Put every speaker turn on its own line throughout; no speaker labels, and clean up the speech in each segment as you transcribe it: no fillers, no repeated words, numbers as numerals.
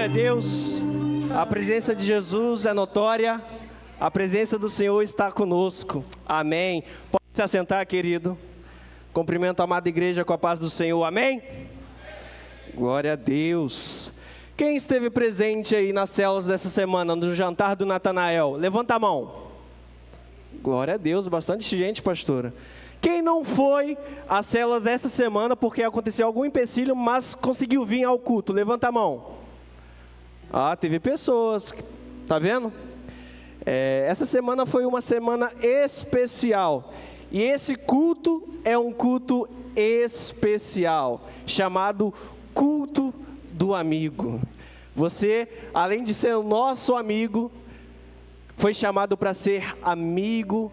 Glória a Deus, a presença de Jesus é notória, a presença do Senhor está conosco, amém. Pode se assentar, querido. Cumprimento a amada igreja com a paz do Senhor, amém? Glória a Deus. Quem esteve presente aí nas células dessa semana, no jantar do Natanael? Levanta a mão. Glória a Deus, bastante gente, pastora. Quem não foi às células essa semana porque aconteceu algum empecilho, mas conseguiu vir ao culto? Levanta a mão. Ah, teve pessoas, tá vendo? Essa semana foi uma semana especial. E esse culto é um culto especial, chamado Culto do Amigo. Você, além de ser o nosso amigo, foi chamado para ser amigo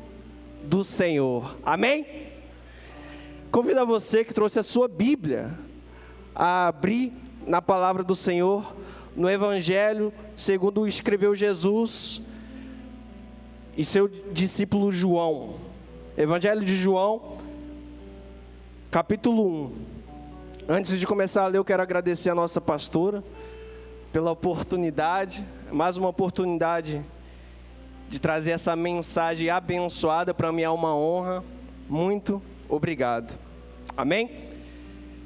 do Senhor. Amém? Convido a você que trouxe a sua Bíblia a abrir na palavra do Senhor, no Evangelho segundo escreveu Jesus e seu discípulo João. Evangelho de João, capítulo 1. Antes de começar a ler, eu quero agradecer a nossa pastora pela oportunidade, mais uma oportunidade de trazer essa mensagem abençoada. Para mim é uma honra. Muito obrigado. Amém?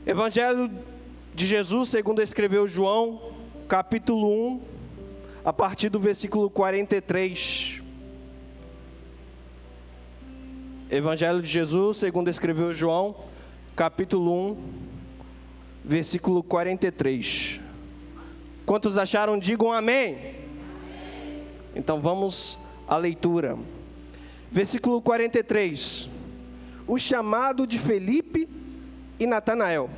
Evangelho de Jesus, segundo escreveu João, capítulo 1, a partir do versículo 43. Evangelho de Jesus, segundo escreveu João, capítulo 1, versículo 43. Quantos acharam, digam amém. Então vamos à leitura. Versículo 43. O chamado de Felipe e Natanael.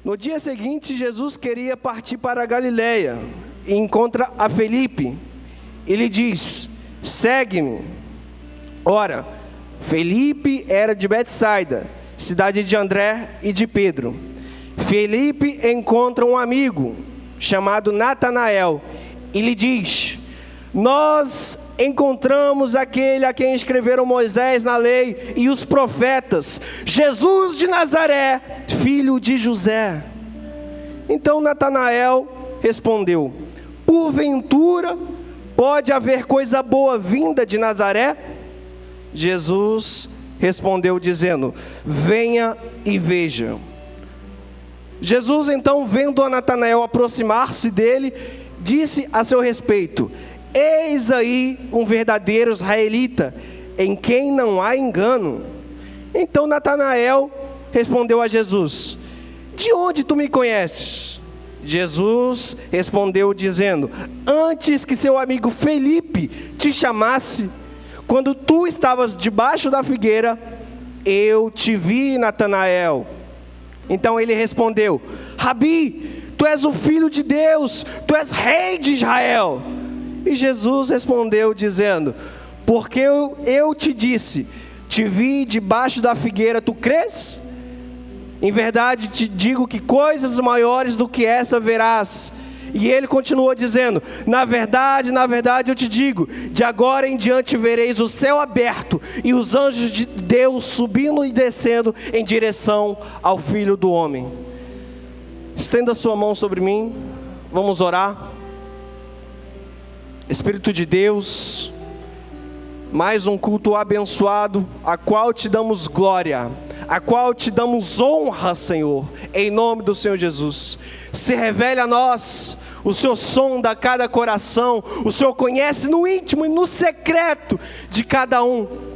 No dia seguinte, Jesus queria partir para a Galileia e encontra a Felipe. Ele diz: segue-me. Ora, Felipe era de Betsaida, cidade de André e de Pedro. Felipe encontra um amigo chamado Natanael e lhe diz: nós encontramos aquele a quem escreveram Moisés na lei e os profetas, Jesus de Nazaré, filho de José. Então Natanael respondeu: porventura pode haver coisa boa vinda de Nazaré? Jesus respondeu dizendo: venha e veja. Jesus então, vendo a Natanael aproximar-se dele, disse a seu respeito: eis aí um verdadeiro israelita, em quem não há engano. Então Natanael respondeu a Jesus: de onde tu me conheces? Jesus respondeu dizendo: antes que seu amigo Felipe te chamasse, quando tu estavas debaixo da figueira, eu te vi, Natanael. Então ele respondeu: Rabi, tu és o filho de Deus, tu és rei de Israel. E Jesus respondeu dizendo: porque eu te disse, te vi debaixo da figueira, tu crês? Em verdade te digo que coisas maiores do que essa verás. E ele continuou dizendo: na verdade eu te digo, de agora em diante vereis o céu aberto e os anjos de Deus subindo e descendo em direção ao Filho do Homem. Estenda sua mão sobre mim, vamos orar. Espírito de Deus, mais um culto abençoado, a qual te damos glória, a qual te damos honra, Senhor, em nome do Senhor Jesus. Se revele a nós, o Senhor sonda cada coração, o Senhor conhece no íntimo e no secreto de cada um.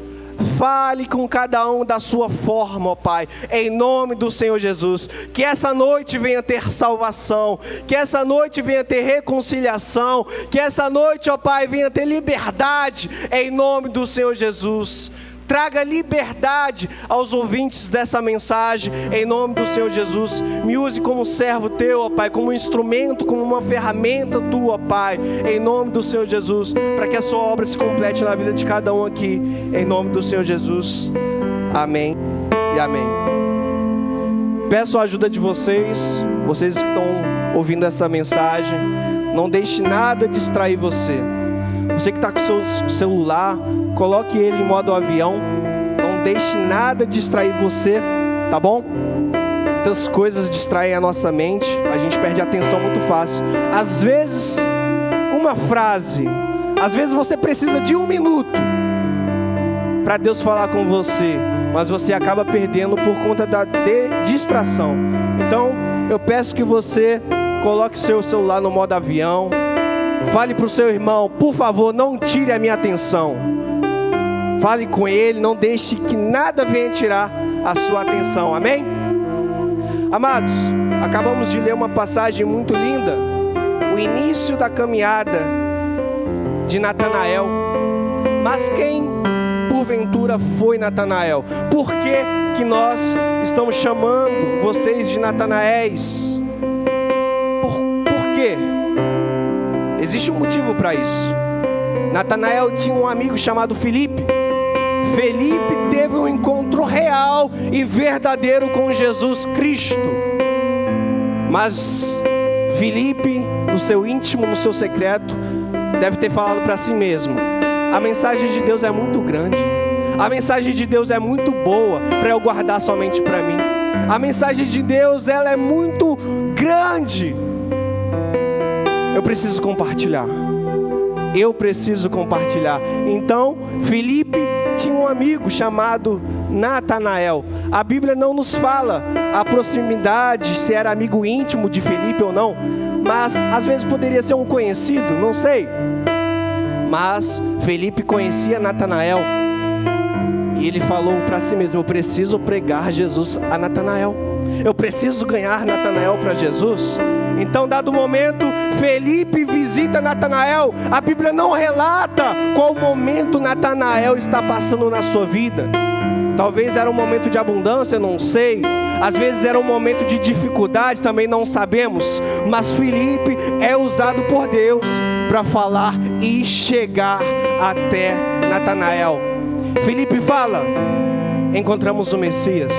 Fale com cada um da sua forma, ó Pai, em nome do Senhor Jesus. Que essa noite venha ter salvação, que essa noite venha ter reconciliação, que essa noite, ó Pai, venha ter liberdade, em nome do Senhor Jesus. Traga liberdade aos ouvintes dessa mensagem, em nome do Senhor Jesus. Me use como servo teu, ó Pai, como um instrumento, como uma ferramenta tua, ó Pai, em nome do Senhor Jesus, para que a sua obra se complete na vida de cada um aqui, em nome do Senhor Jesus. Amém e amém. Peço a ajuda de vocês que estão ouvindo essa mensagem. Não deixe nada distrair você. Você que está com seu celular, coloque ele em modo avião. Não deixe nada distrair você, tá bom? Muitas coisas distraem a nossa mente, a gente perde a atenção muito fácil. Às vezes, uma frase, às vezes você precisa de 1 minuto para Deus falar com você, mas você acaba perdendo por conta da distração. Então, eu peço que você coloque seu celular no modo avião, fale para o seu irmão, por favor, não tire a minha atenção. Fale com ele, não deixe que nada venha tirar a sua atenção, amém? Amados, acabamos de ler uma passagem muito linda, o início da caminhada de Natanael. Mas quem porventura foi Natanael? Por que nós estamos chamando vocês de Natanaéis? Por quê? Existe um motivo para isso. Natanael tinha um amigo chamado Felipe. Felipe teve um encontro real e verdadeiro com Jesus Cristo. Mas Felipe, no seu íntimo, no seu secreto, deve ter falado para si mesmo: a mensagem de Deus é muito grande, a mensagem de Deus é muito boa para eu guardar somente para mim. A mensagem de Deus, ela é muito grande. Eu preciso compartilhar. Eu preciso compartilhar. Então, Felipe tinha um amigo chamado Natanael. A Bíblia não nos fala a proximidade, se era amigo íntimo de Felipe ou não, mas às vezes poderia ser um conhecido, não sei. Mas Felipe conhecia Natanael e ele falou para si mesmo: eu preciso pregar Jesus a Natanael, eu preciso ganhar Natanael para Jesus. Então, dado o momento, Felipe visita Natanael. A Bíblia não relata qual momento Natanael está passando na sua vida. Talvez era um momento de abundância, não sei. Às vezes era um momento de dificuldade, também não sabemos. Mas Felipe é usado por Deus para falar e chegar até Natanael. Felipe fala: encontramos o Messias.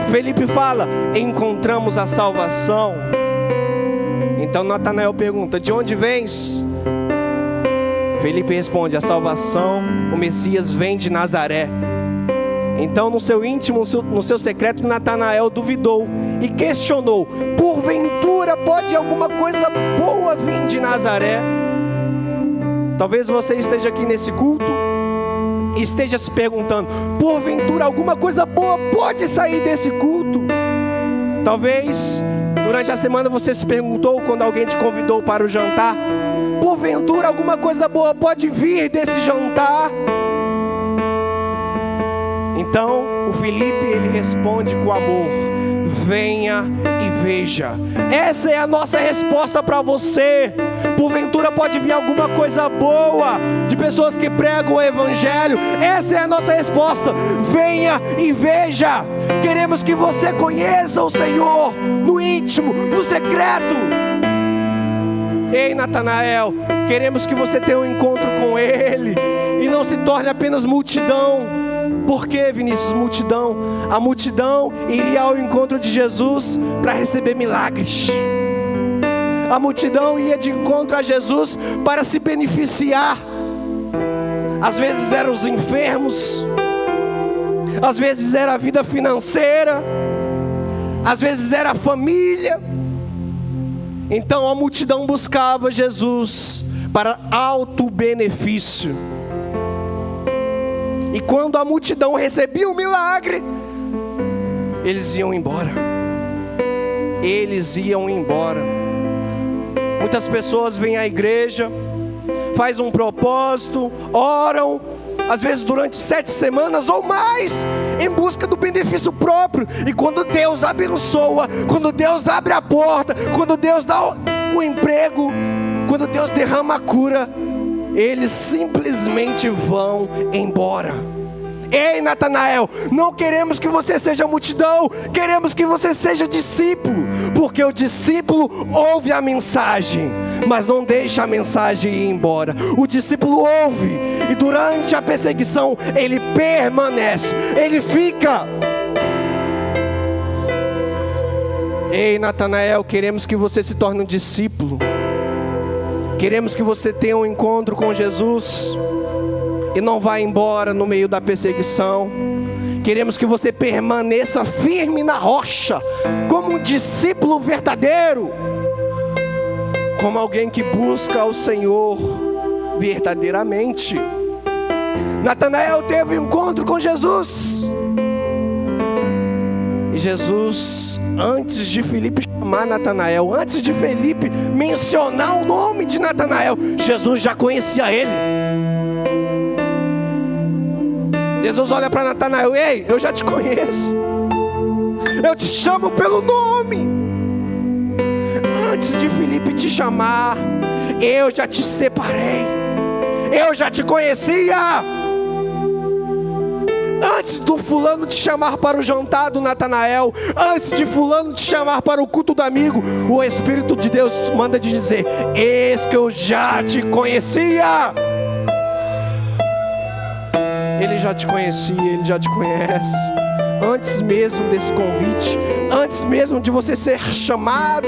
Felipe fala: encontramos a salvação. Então Natanael pergunta: de onde vens? Felipe responde: a salvação, o Messias vem de Nazaré. Então no seu íntimo, no seu secreto, Natanael duvidou e questionou: porventura pode alguma coisa boa vir de Nazaré? Talvez você esteja aqui nesse culto e esteja se perguntando: porventura alguma coisa boa pode sair desse culto? Talvez durante a semana você se perguntou, quando alguém te convidou para o jantar: porventura alguma coisa boa pode vir desse jantar? Então o Felipe, ele responde com amor: venha e veja. Essa é a nossa resposta para você. Porventura pode vir alguma coisa boa de pessoas que pregam o Evangelho? Essa é a nossa resposta: venha e veja. Queremos que você conheça o Senhor no íntimo, no secreto. Ei, Natanael, queremos que você tenha um encontro com Ele e não se torne apenas multidão. Por que, Vinícius, multidão? A multidão iria ao encontro de Jesus para receber milagres. A multidão ia de encontro a Jesus para se beneficiar. Às vezes eram os enfermos, às vezes era a vida financeira, às vezes era a família. Então a multidão buscava Jesus para alto benefício. E quando a multidão recebia o milagre, eles iam embora. Eles iam embora. Muitas pessoas vêm à igreja, faz um propósito, oram, às vezes durante 7 semanas ou mais, em busca do benefício próprio. E quando Deus abençoa, quando Deus abre a porta, quando Deus dá o emprego, quando Deus derrama a cura, eles simplesmente vão embora. Ei, Natanael, não queremos que você seja multidão, queremos que você seja discípulo, porque o discípulo ouve a mensagem, mas não deixa a mensagem ir embora. O discípulo ouve, e durante a perseguição ele permanece, ele fica. Ei, Natanael, queremos que você se torne um discípulo. Queremos que você tenha um encontro com Jesus e não vá embora no meio da perseguição. Queremos que você permaneça firme na rocha, como um discípulo verdadeiro, como alguém que busca ao Senhor verdadeiramente. Natanael teve um encontro com Jesus. E Jesus, antes de Felipe chamar Natanael, antes de Felipe mencionar o nome de Natanael, Jesus já conhecia ele. Jesus olha para Natanael: ei, eu já te conheço, eu te chamo pelo nome. Antes de Felipe te chamar, eu já te separei, eu já te conhecia. Antes do fulano te chamar para o jantar do Natanael, antes de fulano te chamar para o culto do amigo, o Espírito de Deus manda te dizer: eis que eu já te conhecia. Ele já te conhecia, Ele já te conhece. Antes mesmo desse convite, antes mesmo de você ser chamado,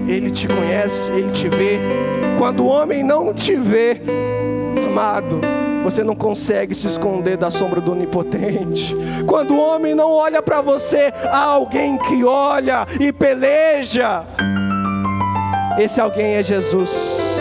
Ele te conhece, Ele te vê. Quando o homem não te vê, amado, você não consegue se esconder da sombra do Onipotente. Quando o homem não olha para você, há alguém que olha e peleja. Esse alguém é Jesus.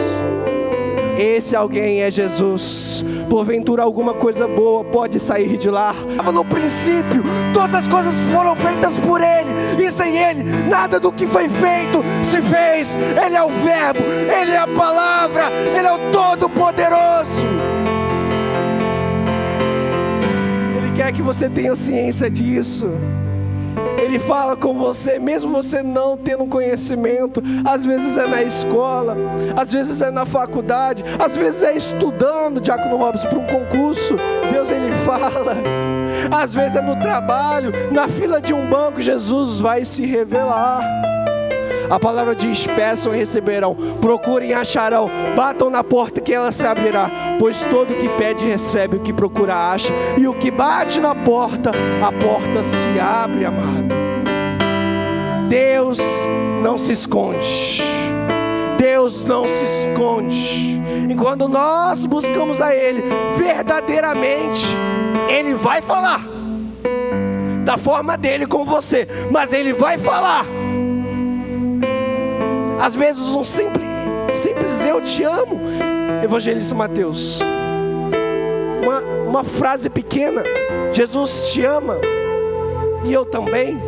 Esse alguém é Jesus. Porventura alguma coisa boa pode sair de lá. No princípio, todas as coisas foram feitas por Ele, e sem Ele, nada do que foi feito se fez. Ele é o Verbo, Ele é a Palavra, Ele é o Todo-Poderoso. Ele quer que você tenha ciência disso. Ele fala com você, mesmo você não tendo conhecimento. Às vezes é na escola, às vezes é na faculdade, às vezes é estudando, Diácono Robson, para um concurso. Deus, Ele fala. Às vezes é no trabalho, na fila de um banco, Jesus vai se revelar. A palavra diz: peçam e receberão, procurem e acharão, batam na porta que ela se abrirá. Pois todo o que pede recebe, o que procura acha, e o que bate na porta, a porta se abre, amado. Deus não se esconde. Deus não se esconde. E quando nós buscamos a Ele verdadeiramente, Ele vai falar da forma dele com você, mas Ele vai falar. Às vezes um simples eu te amo, evangelista Mateus, uma frase pequena: Jesus te ama e eu também.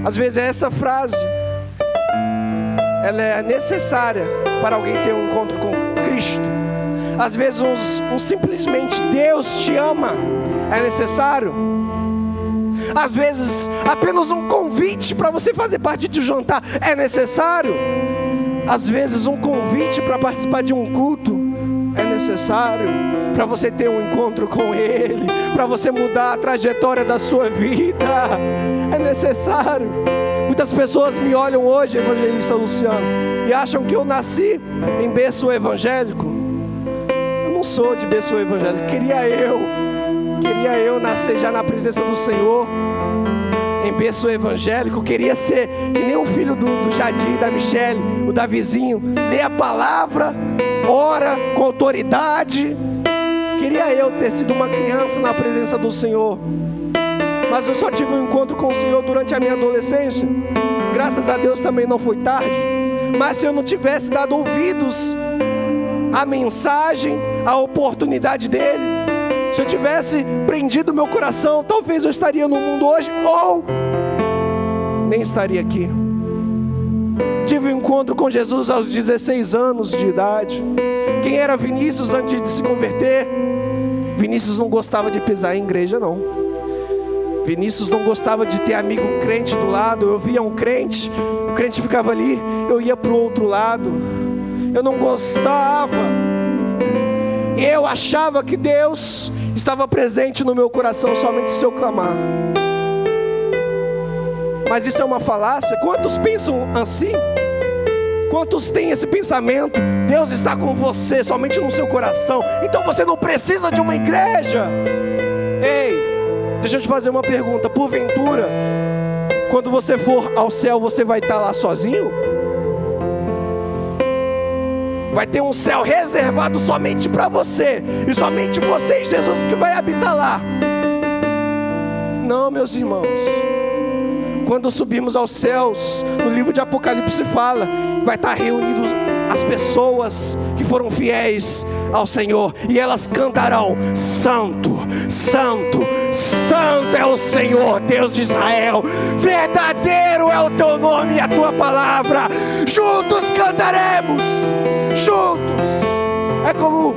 Às vezes essa frase, ela é necessária para alguém ter um encontro com Cristo. Às vezes simplesmente Deus te ama é necessário. Às vezes apenas um convite para você fazer parte de um jantar é necessário. Às vezes um convite para participar de um culto é necessário, para você ter um encontro com Ele, para você mudar a trajetória da sua vida. É necessário. Muitas pessoas me olham hoje, evangelista Luciano, e acham que eu nasci em berço evangélico. Eu não sou de berço evangélico. Queria eu nascer já na presença do Senhor, em berço evangélico. Queria ser que nem o filho do Jadir e da Michele, o Davizinho, lê a palavra, ora com autoridade. Queria eu ter sido uma criança na presença do Senhor, mas eu só tive um encontro com o Senhor durante a minha adolescência. Graças a Deus também não foi tarde. Mas se eu não tivesse dado ouvidos à mensagem, à oportunidade dele, se eu tivesse prendido meu coração, talvez eu estaria no mundo hoje, ou nem estaria aqui. Tive um encontro com Jesus aos 16 anos de idade. Quem era Vinícius antes de se converter? Vinícius não gostava de pisar em igreja, não. Vinícius não gostava de ter amigo crente do lado. Eu via um crente, o crente ficava ali, eu ia para o outro lado. Eu não gostava. Eu achava que Deus estava presente no meu coração somente se eu clamar. Mas isso é uma falácia. Quantos pensam assim? Quantos têm esse pensamento? Deus está com você somente no seu coração, então você não precisa de uma igreja. Ei, deixa eu te fazer uma pergunta. Porventura, quando você for ao céu, você vai estar lá sozinho? Vai ter um céu reservado somente para você, e somente você e Jesus que vai habitar lá. Não, meus irmãos. Quando subirmos aos céus, no livro de Apocalipse fala, vai estar reunidos as pessoas que foram fiéis ao Senhor, e elas cantarão: Santo, Santo, Santo é o Senhor, Deus de Israel, verdadeiro é o teu nome e a tua palavra. Juntos cantaremos, juntos. É como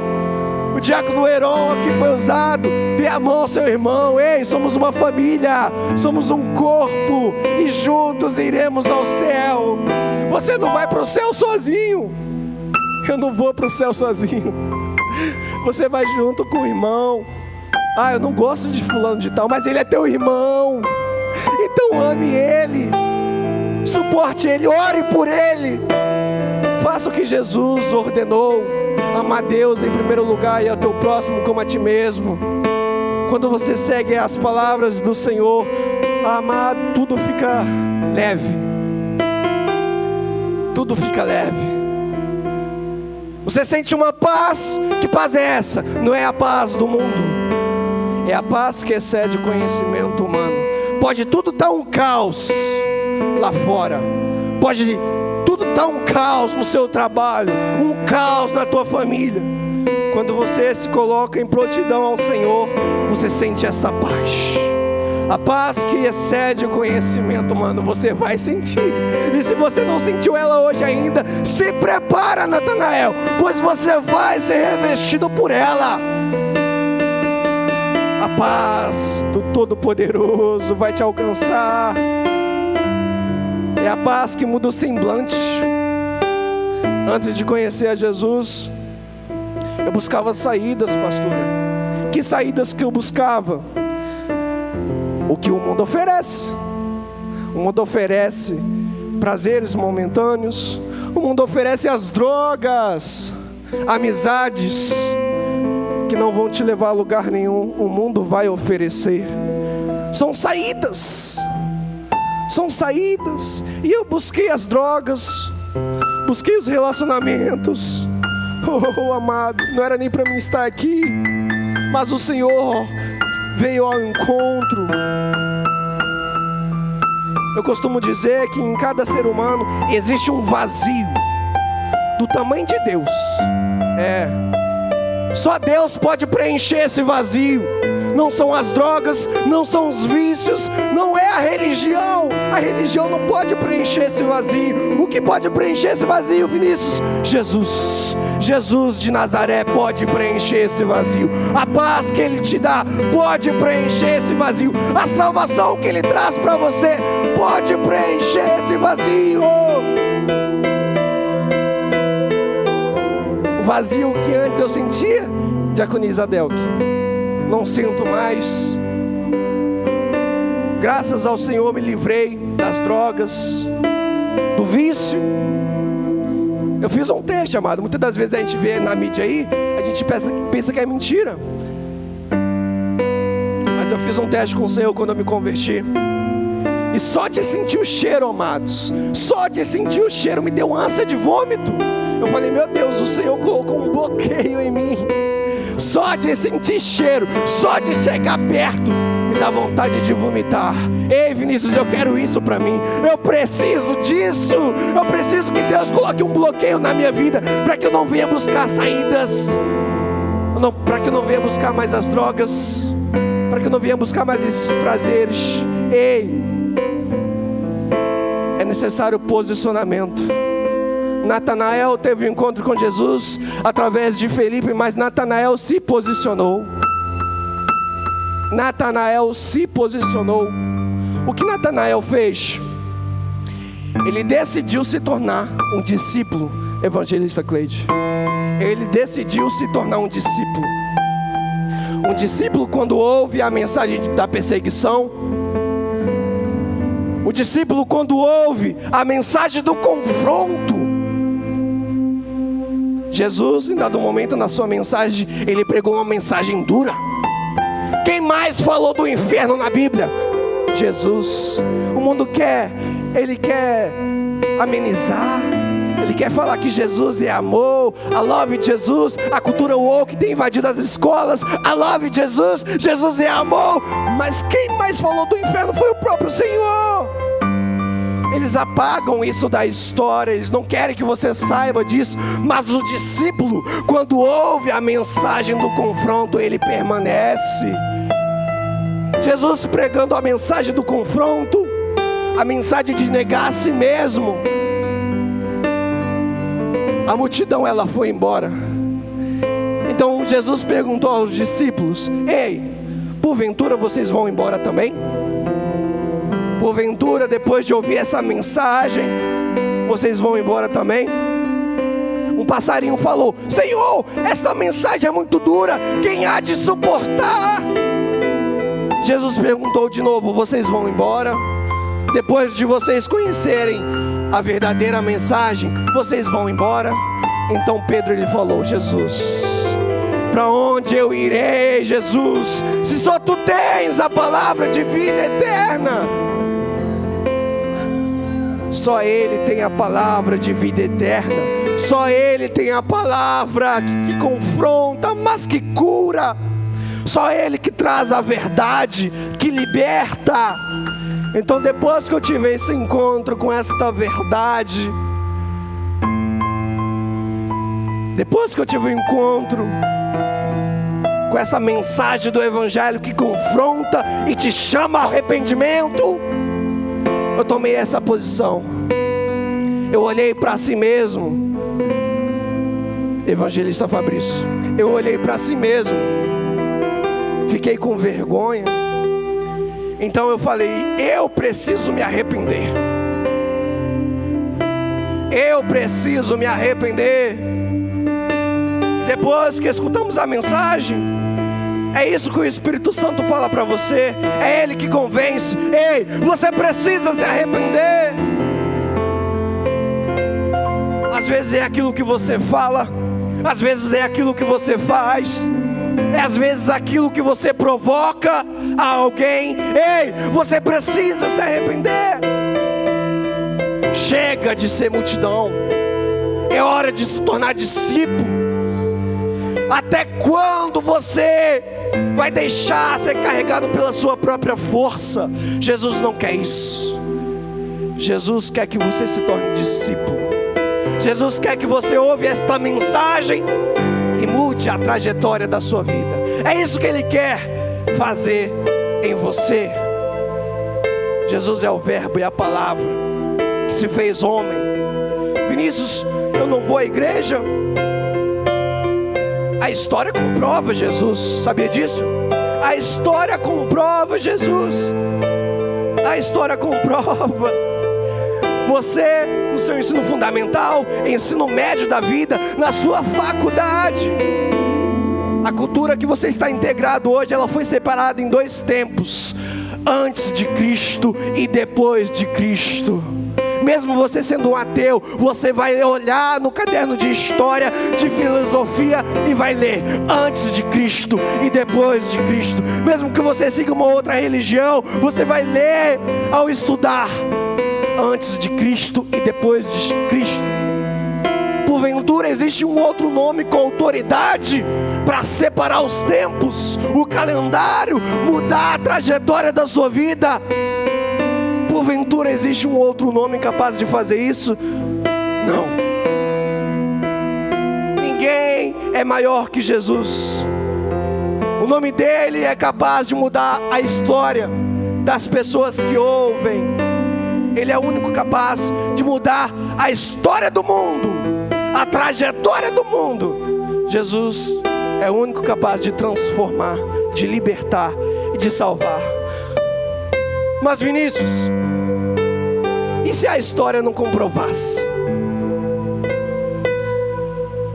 o diácono Heron que foi usado: dê a mão ao seu irmão. Ei, somos uma família, somos um corpo, e juntos iremos ao céu. Você não vai para o céu sozinho. Eu não vou para o céu sozinho. Você vai junto com o irmão. Ah, eu não gosto de fulano de tal, mas ele é teu irmão. Então ame ele, suporte ele, ore por ele. Faça o que Jesus ordenou: amar a Deus em primeiro lugar e ao teu próximo como a ti mesmo. Quando você segue as palavras do Senhor, amado, tudo fica leve. Tudo fica leve. Você sente uma paz. Que paz é essa? Não é a paz do mundo, é a paz que excede o conhecimento humano. Pode tudo estar um caos lá fora, pode tudo estar um caos no seu trabalho, um caos na tua família. Quando você se coloca em prontidão ao Senhor, você sente essa paz. A paz que excede o conhecimento humano, você vai sentir. E se você não sentiu ela hoje ainda, se prepara, Natanael, pois você vai ser revestido por ela. A paz do Todo-Poderoso vai te alcançar. É a paz que muda o semblante. Antes de conhecer a Jesus, eu buscava saídas, pastora. Que saídas que eu buscava? O que o mundo oferece. O mundo oferece prazeres momentâneos. O mundo oferece as drogas, amizades que não vão te levar a lugar nenhum. O mundo vai oferecer. São saídas. São saídas. E eu busquei as drogas, busquei os relacionamentos. Oh, amado, não era nem para mim estar aqui, mas o Senhor veio ao encontro. Eu costumo dizer que em cada ser humano existe um vazio do tamanho de Deus. Só Deus pode preencher esse vazio. Não são as drogas, não são os vícios, não é a religião. A religião não pode preencher esse vazio. O que pode preencher esse vazio, Vinícius? Jesus. Jesus de Nazaré pode preencher esse vazio. A paz que Ele te dá pode preencher esse vazio. A salvação que Ele traz para você pode preencher esse vazio. O vazio que antes eu sentia, diaconisa Delk, não sinto mais. Graças ao Senhor me livrei das drogas, do vício. Eu fiz um teste, amado. Muitas das vezes a gente vê na mídia aí, a gente pensa que é mentira. Mas eu fiz um teste com o Senhor quando eu me converti. E só de sentir o cheiro, amados, só de sentir o cheiro me deu ânsia de vômito. Eu falei: meu Deus, o Senhor colocou um bloqueio em mim. Só de sentir cheiro, só de chegar perto, me dá vontade de vomitar. Ei, Vinícius, eu quero isso para mim. Eu preciso disso. Eu preciso que Deus coloque um bloqueio na minha vida, para que eu não venha buscar saídas, para que eu não venha buscar mais as drogas, para que eu não venha buscar mais esses prazeres. Ei, é necessário posicionamento. Natanael teve um encontro com Jesus através de Felipe, mas Natanael se posicionou. Natanael se posicionou. O que Natanael fez? Ele decidiu se tornar um discípulo. Evangelista Cleide, ele decidiu se tornar um discípulo. Um discípulo, quando ouve a mensagem da perseguição, o discípulo, quando ouve a mensagem do confronto, Jesus, em dado momento na sua mensagem, ele pregou uma mensagem dura. Quem mais falou do inferno na Bíblia? Jesus. O mundo ele quer amenizar, ele quer falar que Jesus é amor, I love Jesus. A cultura woke tem invadido as escolas. I love Jesus. Jesus é amor. Mas quem mais falou do inferno foi o próprio Senhor. Eles apagam isso da história, eles não querem que você saiba disso. Mas o discípulo, quando ouve a mensagem do confronto, ele permanece. Jesus pregando a mensagem do confronto, a mensagem de negar a si mesmo, a multidão ela foi embora. Então Jesus perguntou aos discípulos: ei, porventura vocês vão embora também? Porventura, depois de ouvir essa mensagem, vocês vão embora também? Um passarinho falou: Senhor, essa mensagem é muito dura, quem há de suportar? Jesus perguntou de novo: vocês vão embora? Depois de vocês conhecerem a verdadeira mensagem, vocês vão embora? Então Pedro ele falou: Jesus, para onde eu irei, Jesus, se só tu tens a palavra de vida eterna? Só Ele tem a palavra de vida eterna. Só Ele tem a palavra que confronta, mas que cura. Só Ele que traz a verdade, que liberta. Então depois que eu tive esse encontro com esta verdade, depois que eu tive um encontro com essa mensagem do Evangelho que confronta e te chama ao arrependimento, eu tomei essa posição. Eu olhei para si mesmo, evangelista Fabrício, eu olhei para si mesmo, fiquei com vergonha. Então eu falei: eu preciso me arrepender. Eu preciso me arrepender. Depois que escutamos a mensagem, é isso que o Espírito Santo fala para você. É Ele que convence. Ei, você precisa se arrepender. Às vezes é aquilo que você fala, às vezes é aquilo que você faz, é às vezes aquilo que você provoca a alguém. Ei, você precisa se arrepender. Chega de ser multidão. É hora de se tornar discípulo. Até quando você vai deixar ser carregado pela sua própria força? Jesus não quer isso. Jesus quer que você se torne discípulo. Jesus quer que você ouve esta mensagem e mude a trajetória da sua vida. É isso que Ele quer fazer em você. Jesus é o verbo e a palavra que se fez homem. Vinícius, eu não vou à igreja. A história comprova Jesus, sabia disso? A história comprova Jesus. A história comprova. Você, no seu ensino fundamental, ensino médio da vida, na sua faculdade, a cultura que você está integrado hoje, ela foi separada em dois tempos: antes de Cristo e depois de Cristo. Mesmo você sendo um ateu, você vai olhar no caderno de história, de filosofia, e vai ler antes de Cristo e depois de Cristo. Mesmo que você siga uma outra religião, você vai ler ao estudar antes de Cristo e depois de Cristo. Porventura existe um outro nome com autoridade para separar os tempos, o calendário, mudar a trajetória da sua vida? Porventura existe um outro nome capaz de fazer isso? Não. Ninguém é maior que Jesus. O nome dele é capaz de mudar a história das pessoas que ouvem. Ele é o único capaz de mudar a história do mundo, a trajetória do mundo. Jesus é o único capaz de transformar, de libertar e de salvar. Mas Vinícius, e se a história não comprovasse?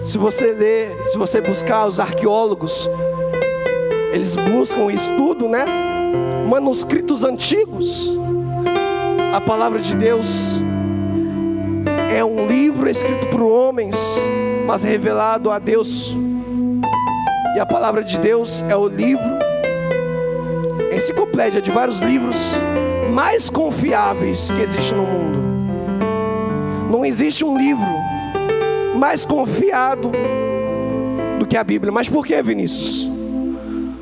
Se você ler, se você buscar, os arqueólogos, eles buscam estudo, né? Manuscritos antigos. A palavra de Deus é um livro escrito por homens, mas revelado a Deus. E a palavra de Deus é o livro, enciclopédia de vários livros mais confiáveis que existe no mundo. Não existe um livro mais confiado do que a Bíblia. Mas por que, Vinícius?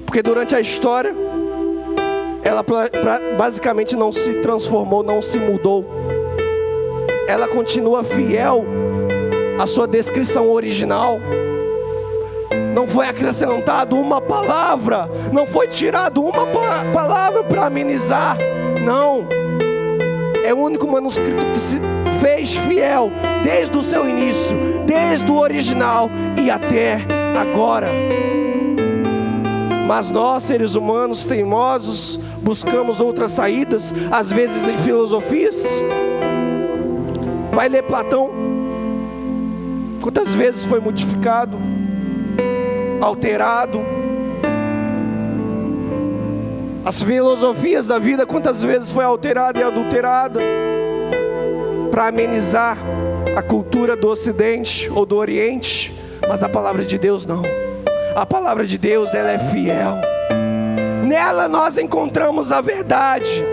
Porque durante a história, ela basicamente não se transformou, não se mudou. Ela continua fiel à sua descrição original. Não foi acrescentado uma palavra, não foi tirado uma palavra para amenizar. Não, é o único manuscrito que se fez fiel desde o seu início, desde o original e até agora. Mas nós, seres humanos teimosos, buscamos outras saídas, às vezes em filosofias. Vai ler Platão. Quantas vezes foi modificado, alterado? As filosofias da vida, quantas vezes foi alterada e adulterada para amenizar a cultura do Ocidente ou do Oriente? Mas a palavra de Deus não. A palavra de Deus, ela é fiel. Nela nós encontramos a verdade.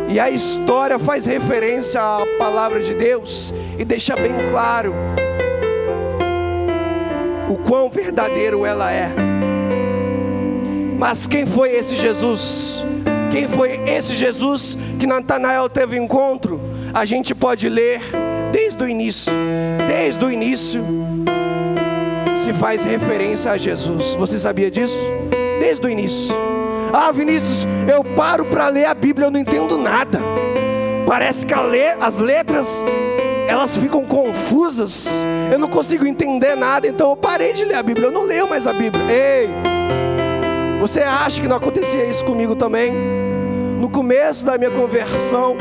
E a história faz referência à palavra de Deus e deixa bem claro o quão verdadeiro ela é. Mas quem foi esse Jesus? Quem foi esse Jesus que Natanael teve encontro? A gente pode ler desde o início. Desde o início se faz referência a Jesus. Você sabia disso? Desde o início. Ah, Vinícius, eu paro para ler a Bíblia, eu não entendo nada. Parece que as letras, elas ficam confusas. Eu não consigo entender nada, então eu parei de ler a Bíblia. Eu não leio mais a Bíblia. Ei, você acha que não acontecia isso comigo também? No começo da minha conversão,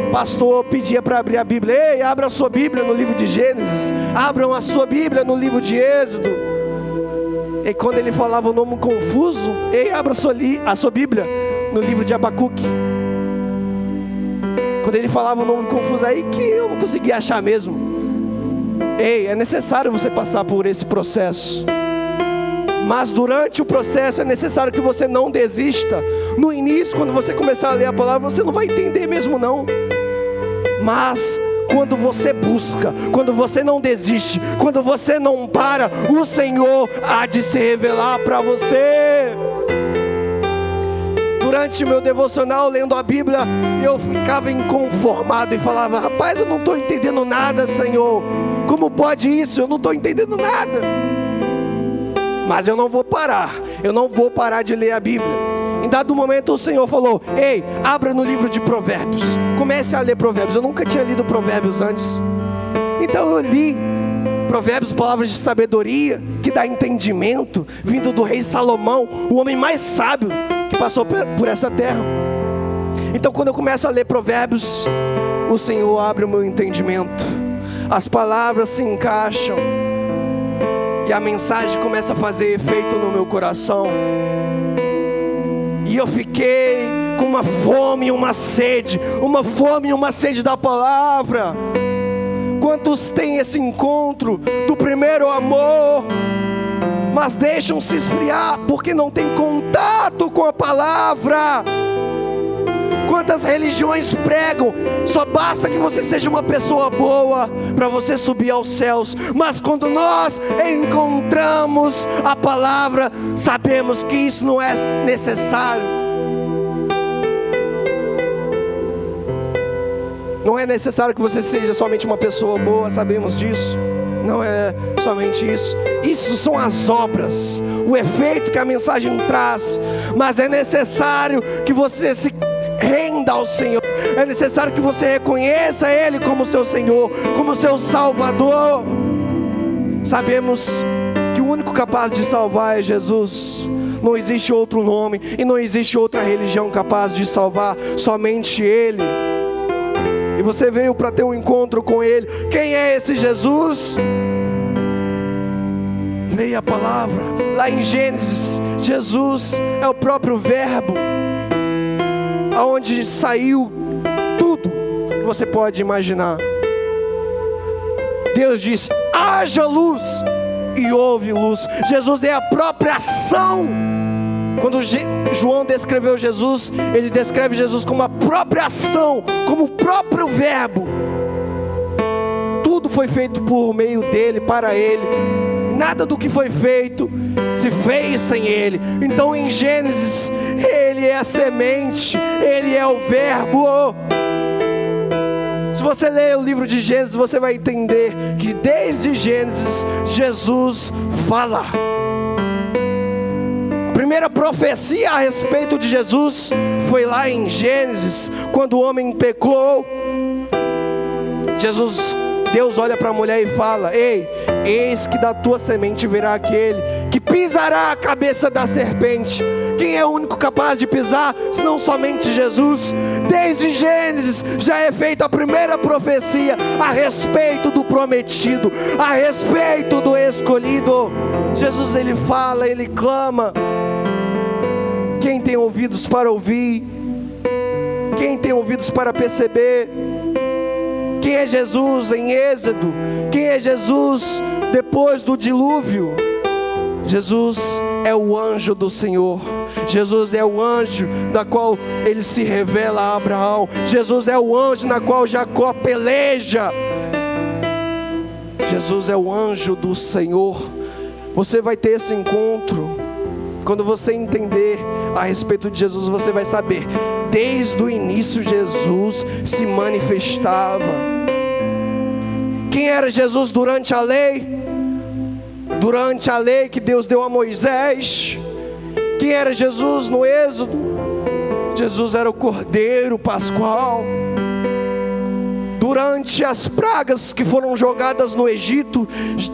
o pastor pedia para abrir a Bíblia. Ei, abra a sua Bíblia no livro de Gênesis. Abram a sua Bíblia no livro de Êxodo. E quando ele falava o nome confuso, ei, abra a sua Bíblia no livro de Abacuque. Quando ele falava o nome confuso, aí que eu não conseguia achar mesmo. Ei, é necessário você passar por esse processo. Mas durante o processo é necessário que você não desista. No início, quando você começar a ler a palavra, você não vai entender mesmo não. Mas quando você busca, quando você não desiste, quando você não para, o Senhor há de se revelar para você. Durante meu devocional, lendo a Bíblia, eu ficava inconformado e falava: rapaz, eu não estou entendendo nada, Senhor. Como pode isso? Eu não estou entendendo nada. Mas eu não vou parar. Eu não vou parar de ler a Bíblia. Em dado momento o Senhor falou: ei, abra no livro de Provérbios. Comece a ler Provérbios. Eu nunca tinha lido Provérbios antes. Então eu li Provérbios, palavras de sabedoria, que dá entendimento, vindo do rei Salomão, o homem mais sábio que passou por essa terra. Então quando eu começo a ler Provérbios, o Senhor abre o meu entendimento. As palavras se encaixam e a mensagem começa a fazer efeito no meu coração. E eu fiquei com uma fome e uma sede da palavra. Quantos têm esse encontro do primeiro amor, mas deixam se esfriar porque não tem contato com a palavra? Quantas religiões pregam: só basta que você seja uma pessoa boa para você subir aos céus. Mas quando nós encontramos a palavra, sabemos que isso não é necessário. Não é necessário que você seja somente uma pessoa boa, sabemos disso. Não é somente isso. Isso são as obras, o efeito que a mensagem traz. Mas é necessário que você se renda ao Senhor. É necessário que você reconheça Ele como seu Senhor, como seu Salvador. Sabemos que o único capaz de salvar é Jesus. Não existe outro nome e não existe outra religião capaz de salvar, somente Ele. E você veio para ter um encontro com Ele. Quem é esse Jesus? Leia a palavra. Lá em Gênesis, Jesus é o próprio Verbo, aonde saiu tudo que você pode imaginar. Deus disse: haja luz, e houve luz. Jesus é a própria ação. Quando João descreveu Jesus, ele descreve Jesus como a própria ação, como o próprio Verbo. foi feito por meio dele, para ele. Nada do que foi feito se fez sem ele. Então em Gênesis, ele é a semente, ele é o verbo. Se você ler o livro de Gênesis, você vai entender que desde Gênesis, Jesus fala. A primeira profecia a respeito de Jesus foi lá em Gênesis, quando o homem pecou. Deus olha para a mulher e fala: ei, eis que da tua semente virá aquele que pisará a cabeça da serpente. Quem é o único capaz de pisar, senão somente Jesus? Desde Gênesis já é feita a primeira profecia a respeito do prometido, a respeito do escolhido. Jesus, ele fala, ele clama. Quem tem ouvidos para ouvir? Quem tem ouvidos para perceber? Quem é Jesus em Êxodo? Quem é Jesus depois do dilúvio? Jesus é o anjo do Senhor. Jesus é o anjo da qual ele se revela a Abraão. Jesus é o anjo na qual Jacó peleja. Jesus é o anjo do Senhor. Você vai ter esse encontro. Quando você entender a respeito de Jesus, você vai saber, desde o início Jesus se manifestava. Quem era Jesus durante a lei? Durante a lei que Deus deu a Moisés. Quem era Jesus no Êxodo? Jesus era o Cordeiro Pascual. Durante as pragas que foram jogadas no Egito,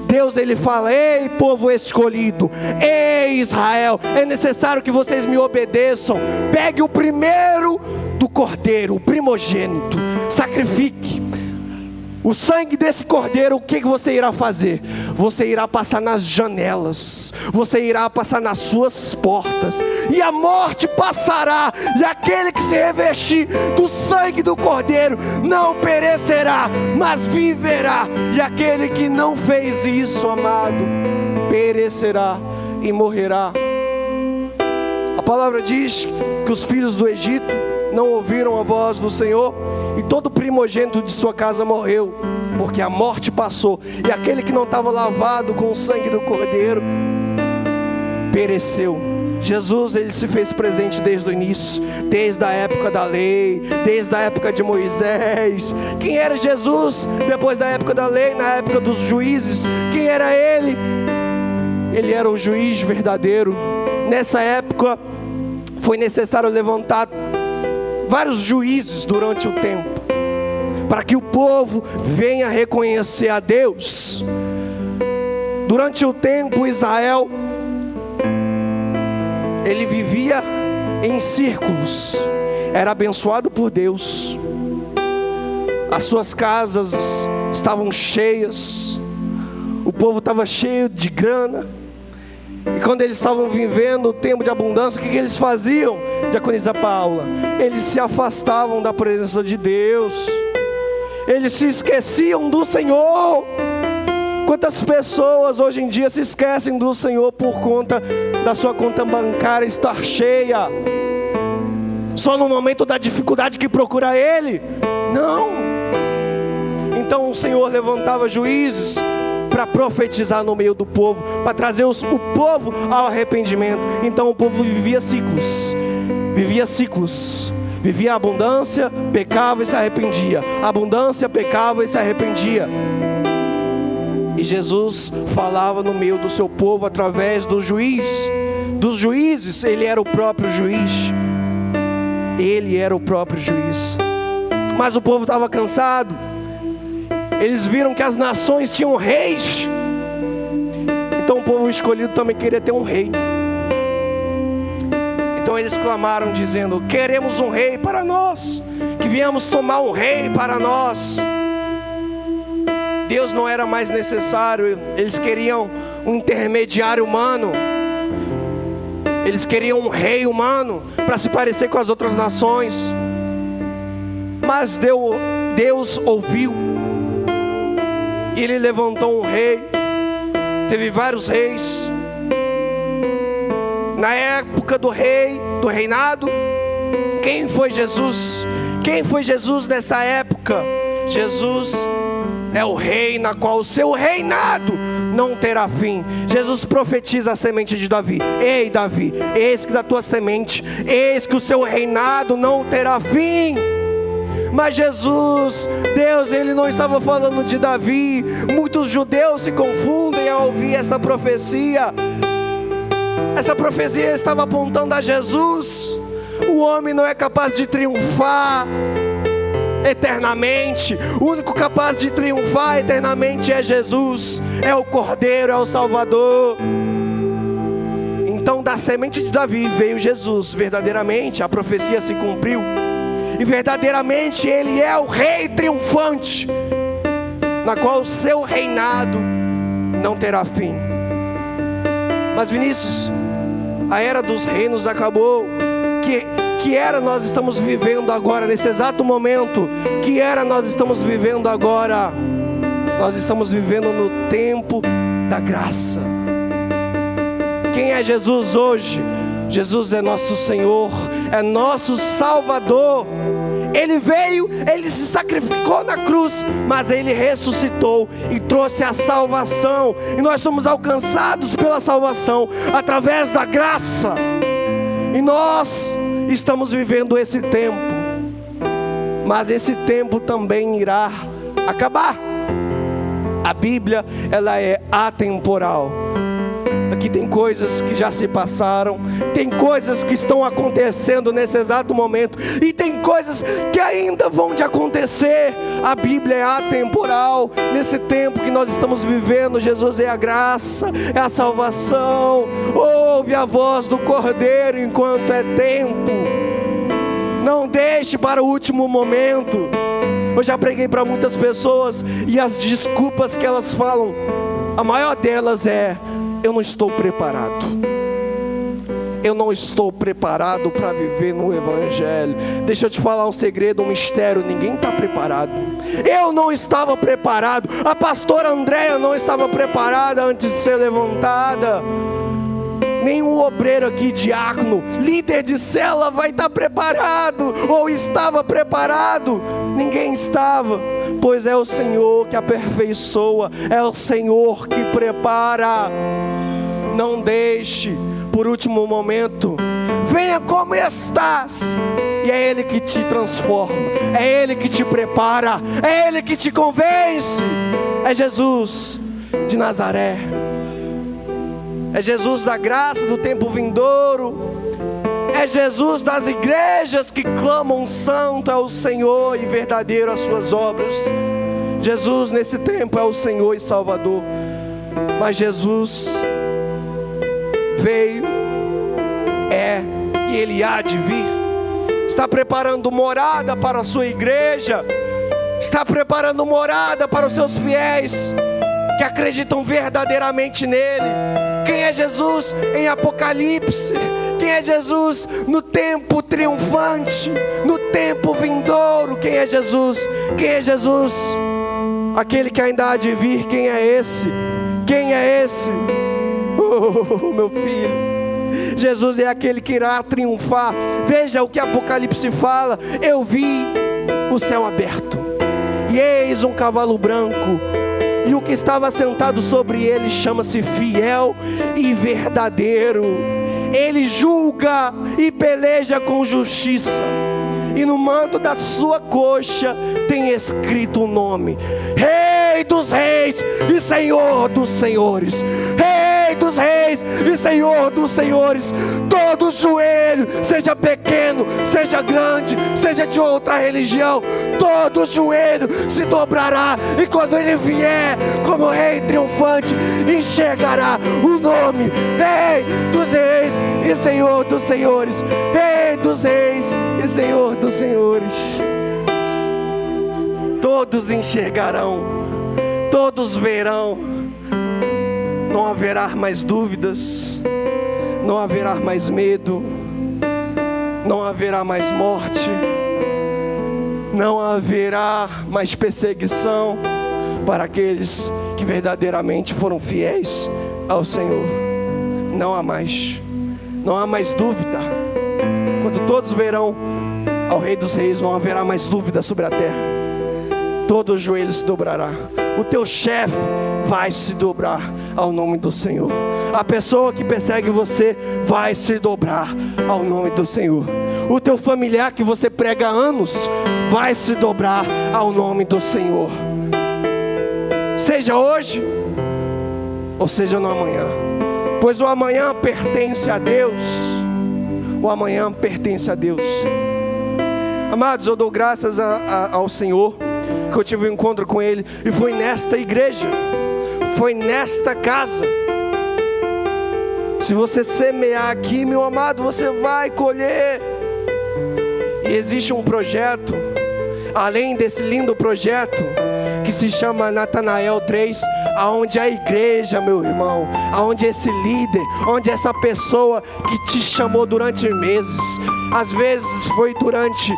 Deus ele fala: ei povo escolhido, ei Israel, é necessário que vocês me obedeçam. Pegue o primeiro do cordeiro, o primogênito, sacrifique o sangue desse cordeiro. O que você irá fazer? Você irá passar nas janelas, você irá passar nas suas portas, e a morte passará, e aquele que se revestir do sangue do cordeiro não perecerá, mas viverá. E aquele que não fez isso, amado, perecerá e morrerá. A palavra diz que os filhos do Egito não ouviram a voz do Senhor, e todo primogênito de sua casa morreu, porque a morte passou, e aquele que não estava lavado com o sangue do cordeiro pereceu. Jesus, ele se fez presente desde o início, desde a época da lei, desde a época de Moisés. Quem era Jesus depois da época da lei, na época dos juízes? Quem era ele? Ele era o juiz verdadeiro. Nessa época foi necessário levantar vários juízes durante o tempo, para que o povo venha reconhecer a Deus. Durante o tempo, Israel, ele vivia em círculos, era abençoado por Deus, as suas casas estavam cheias, o povo estava cheio de grana. E quando eles estavam vivendo o tempo de abundância, o que eles faziam? Diaconisa Paula, eles se afastavam da presença de Deus, eles se esqueciam do Senhor. Quantas pessoas hoje em dia se esquecem do Senhor por conta da sua conta bancária estar cheia? Só no momento da dificuldade que procura Ele? Não. Então o Senhor levantava juízes para profetizar no meio do povo, para trazer o povo ao arrependimento. Então o povo vivia ciclos, vivia a abundância, pecava e se arrependia, abundância, pecava e se arrependia. E Jesus falava no meio do seu povo através dos juízes. Ele era o próprio juiz, ele era o próprio juiz. Mas o povo estava cansado. Eles viram que as nações tinham reis, então o povo escolhido também queria ter um rei. Então eles clamaram dizendo: queremos um rei para nós, que viemos tomar um rei para nós. Deus não era mais necessário, eles queriam um intermediário humano, eles queriam um rei humano para se parecer com as outras nações. Mas Deus ouviu, e Ele levantou um rei. Teve vários reis. Na época do reinado, quem foi Jesus? Quem foi Jesus nessa época? Jesus é o rei na qual o seu reinado não terá fim. Jesus profetiza a semente de Davi: ei Davi, eis que da tua semente, eis que o seu reinado não terá fim. Mas Jesus, Deus, Ele não estava falando de Davi. Muitos judeus se confundem ao ouvir esta profecia. Essa profecia estava apontando a Jesus. O homem não é capaz de triunfar eternamente. O único capaz de triunfar eternamente é Jesus, é o Cordeiro, é o Salvador. Então da semente de Davi veio Jesus. Verdadeiramente a profecia se cumpriu, e verdadeiramente Ele é o Rei triunfante, na qual o seu reinado não terá fim. Mas Vinícius, a era dos reinos acabou. Que era nós estamos vivendo agora, nesse exato momento? Que era nós estamos vivendo agora? Nós estamos vivendo no tempo da graça. Quem é Jesus hoje? Jesus é nosso Senhor, é nosso Salvador. Ele veio, Ele se sacrificou na cruz, mas Ele ressuscitou e trouxe a salvação. E nós somos alcançados pela salvação através da graça. E nós estamos vivendo esse tempo, mas esse tempo também irá acabar. A Bíblia, ela é atemporal. Aqui tem coisas que já se passaram, tem coisas que estão acontecendo nesse exato momento, e tem coisas que ainda vão de acontecer. A Bíblia é atemporal. Nesse tempo que nós estamos vivendo, Jesus é a graça, é a salvação. Ouve a voz do Cordeiro enquanto é tempo. Não deixe para o último momento. Eu já preguei para muitas pessoas, e as desculpas que elas falam, a maior delas é: eu não estou preparado. Eu não estou preparado para viver no Evangelho. Deixa eu te falar um segredo, um mistério: ninguém está preparado. Eu não estava preparado. A pastora Andréia não estava preparada antes de ser levantada. Nenhum obreiro aqui, diácono, líder de célula, vai estar preparado, ou estava preparado. Ninguém estava, pois é o Senhor que aperfeiçoa, é o Senhor que prepara. Não deixe por último momento. Venha como estás, e é Ele que te transforma, é Ele que te prepara, é Ele que te convence. É Jesus de Nazaré, é Jesus da graça do tempo vindouro, é Jesus das igrejas que clamam: santo é o Senhor e verdadeiro as suas obras. Jesus nesse tempo é o Senhor e Salvador. Mas Jesus veio, e Ele há de vir. Está preparando morada para a sua igreja, está preparando morada para os seus fiéis que acreditam verdadeiramente nele. Quem é Jesus em Apocalipse? Quem é Jesus no tempo triunfante, no tempo vindouro? Quem é Jesus? Quem é Jesus? Aquele que ainda há de vir. Quem é esse? Quem é esse? Oh, meu filho, Jesus é aquele que irá triunfar. Veja o que Apocalipse fala: eu vi o céu aberto, e eis um cavalo branco, e o que estava sentado sobre ele chama-se Fiel e Verdadeiro. Ele julga e peleja com justiça, e no manto da sua coxa tem escrito o nome: Rei dos Reis e Senhor dos Senhores. Rei dos Reis e Senhor dos Senhores. Todo joelho, seja pequeno, seja grande, seja de outra religião, todo joelho se dobrará, e quando Ele vier como Rei triunfante, enxergará o nome: Rei dos Reis e Senhor dos Senhores. Rei dos Reis e Senhor dos Senhores. Todos enxergarão, todos verão. Não haverá mais dúvidas, não haverá mais medo, não haverá mais morte, não haverá mais perseguição para aqueles que verdadeiramente foram fiéis ao Senhor. Não há mais dúvida. Quando todos verão ao Rei dos Reis, não haverá mais dúvida sobre a terra. Todo joelho se dobrará. o teu chefe vai se dobrar ao nome do Senhor. A pessoa que persegue você vai se dobrar ao nome do Senhor. O teu familiar que você prega há anos vai se dobrar ao nome do Senhor. Seja hoje ou seja no amanhã, pois o amanhã pertence a Deus. O amanhã pertence a Deus. Amados, eu dou graças ao Senhor que eu tive um encontro com Ele, e foi nesta igreja, foi nesta casa. Se você semear aqui, meu amado, você vai colher. E existe um projeto, além desse lindo projeto, que se chama Natanael 3, aonde a igreja, meu irmão, aonde esse líder, onde essa pessoa que te chamou durante meses, às vezes foi durante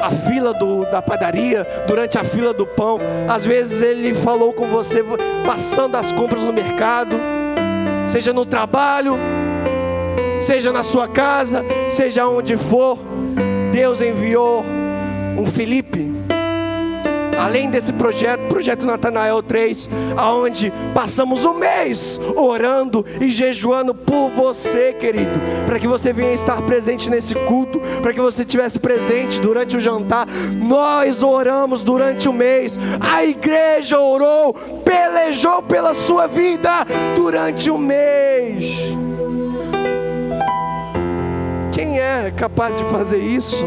a fila da padaria, durante a fila do pão, às vezes ele falou com você passando as compras no mercado, seja no trabalho, seja na sua casa, seja onde for. Deus enviou um Felipe, além desse projeto Natanael 3, aonde passamos um mês orando e jejuando por você, querido, para que você venha estar presente nesse culto, para que você estivesse presente durante o jantar. Nós oramos durante o mês, a igreja orou, pelejou pela sua vida durante o mês. Quem é capaz de fazer isso?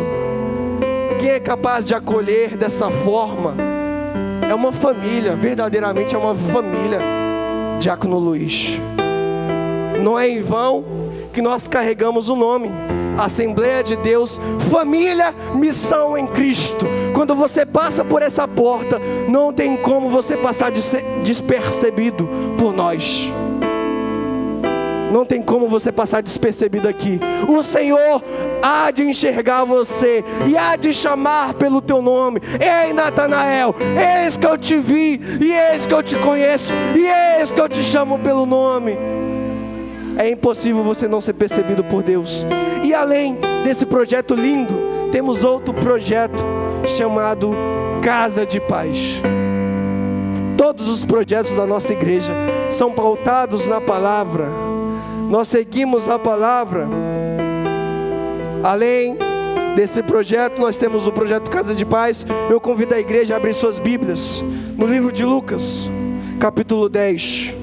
Quem é capaz de acolher dessa forma? É uma família, verdadeiramente é uma família, Diácono Luiz. Não é em vão que nós carregamos o nome, Assembleia de Deus, Família, Missão em Cristo. Quando você passa por essa porta, não tem como você passar despercebido por nós. Não tem como você passar despercebido aqui. O Senhor há de enxergar você e há de chamar pelo teu nome. Ei, Natanael, eis que eu te vi, e eis que eu te conheço, e eis que eu te chamo pelo nome. É impossível você não ser percebido por Deus. E além desse projeto lindo, temos outro projeto chamado Casa de Paz. Todos os projetos da nossa igreja são pautados na palavra. Nós seguimos a palavra. Além desse projeto, nós temos o projeto Casa de Paz. Eu convido a igreja a abrir suas Bíblias no livro de Lucas, capítulo 10,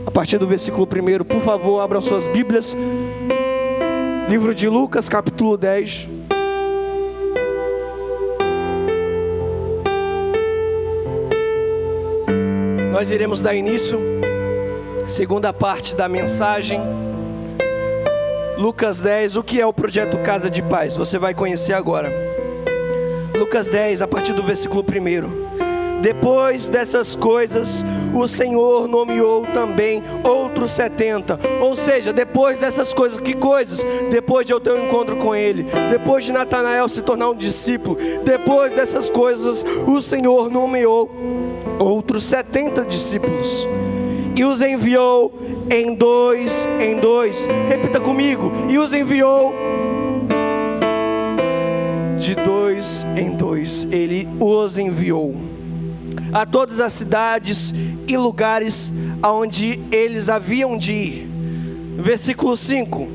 a partir do versículo 1. Por favor, abram suas Bíblias. Livro de Lucas, capítulo 10. Nós iremos dar início, segunda parte da mensagem. Lucas 10, o que é o projeto Casa de Paz? Você vai conhecer agora. Lucas 10, a partir do versículo 1. Depois dessas coisas, o Senhor nomeou também outros 70. Ou seja, depois dessas coisas, que coisas? Depois de eu ter um encontro com Ele, depois de Natanael se tornar um discípulo, depois dessas coisas, o Senhor nomeou outros 70 discípulos. E os enviou em dois. Repita comigo. E os enviou de dois em dois. Ele os enviou a todas as cidades e lugares aonde eles haviam de ir. Versículo 5.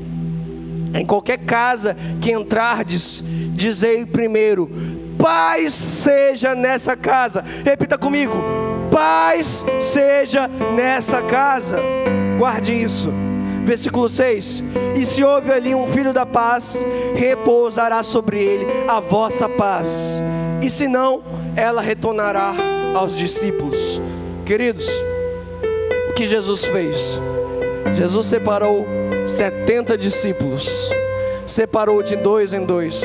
Em qualquer casa que entrardes, dizei primeiro: paz seja nessa casa. Repita comigo: paz seja nessa casa. Guarde isso. Versículo 6. E se houve ali um filho da paz, repousará sobre ele a vossa paz, e se não, ela retornará aos discípulos. Queridos, o que Jesus fez? Jesus separou 70 discípulos, separou de dois em dois.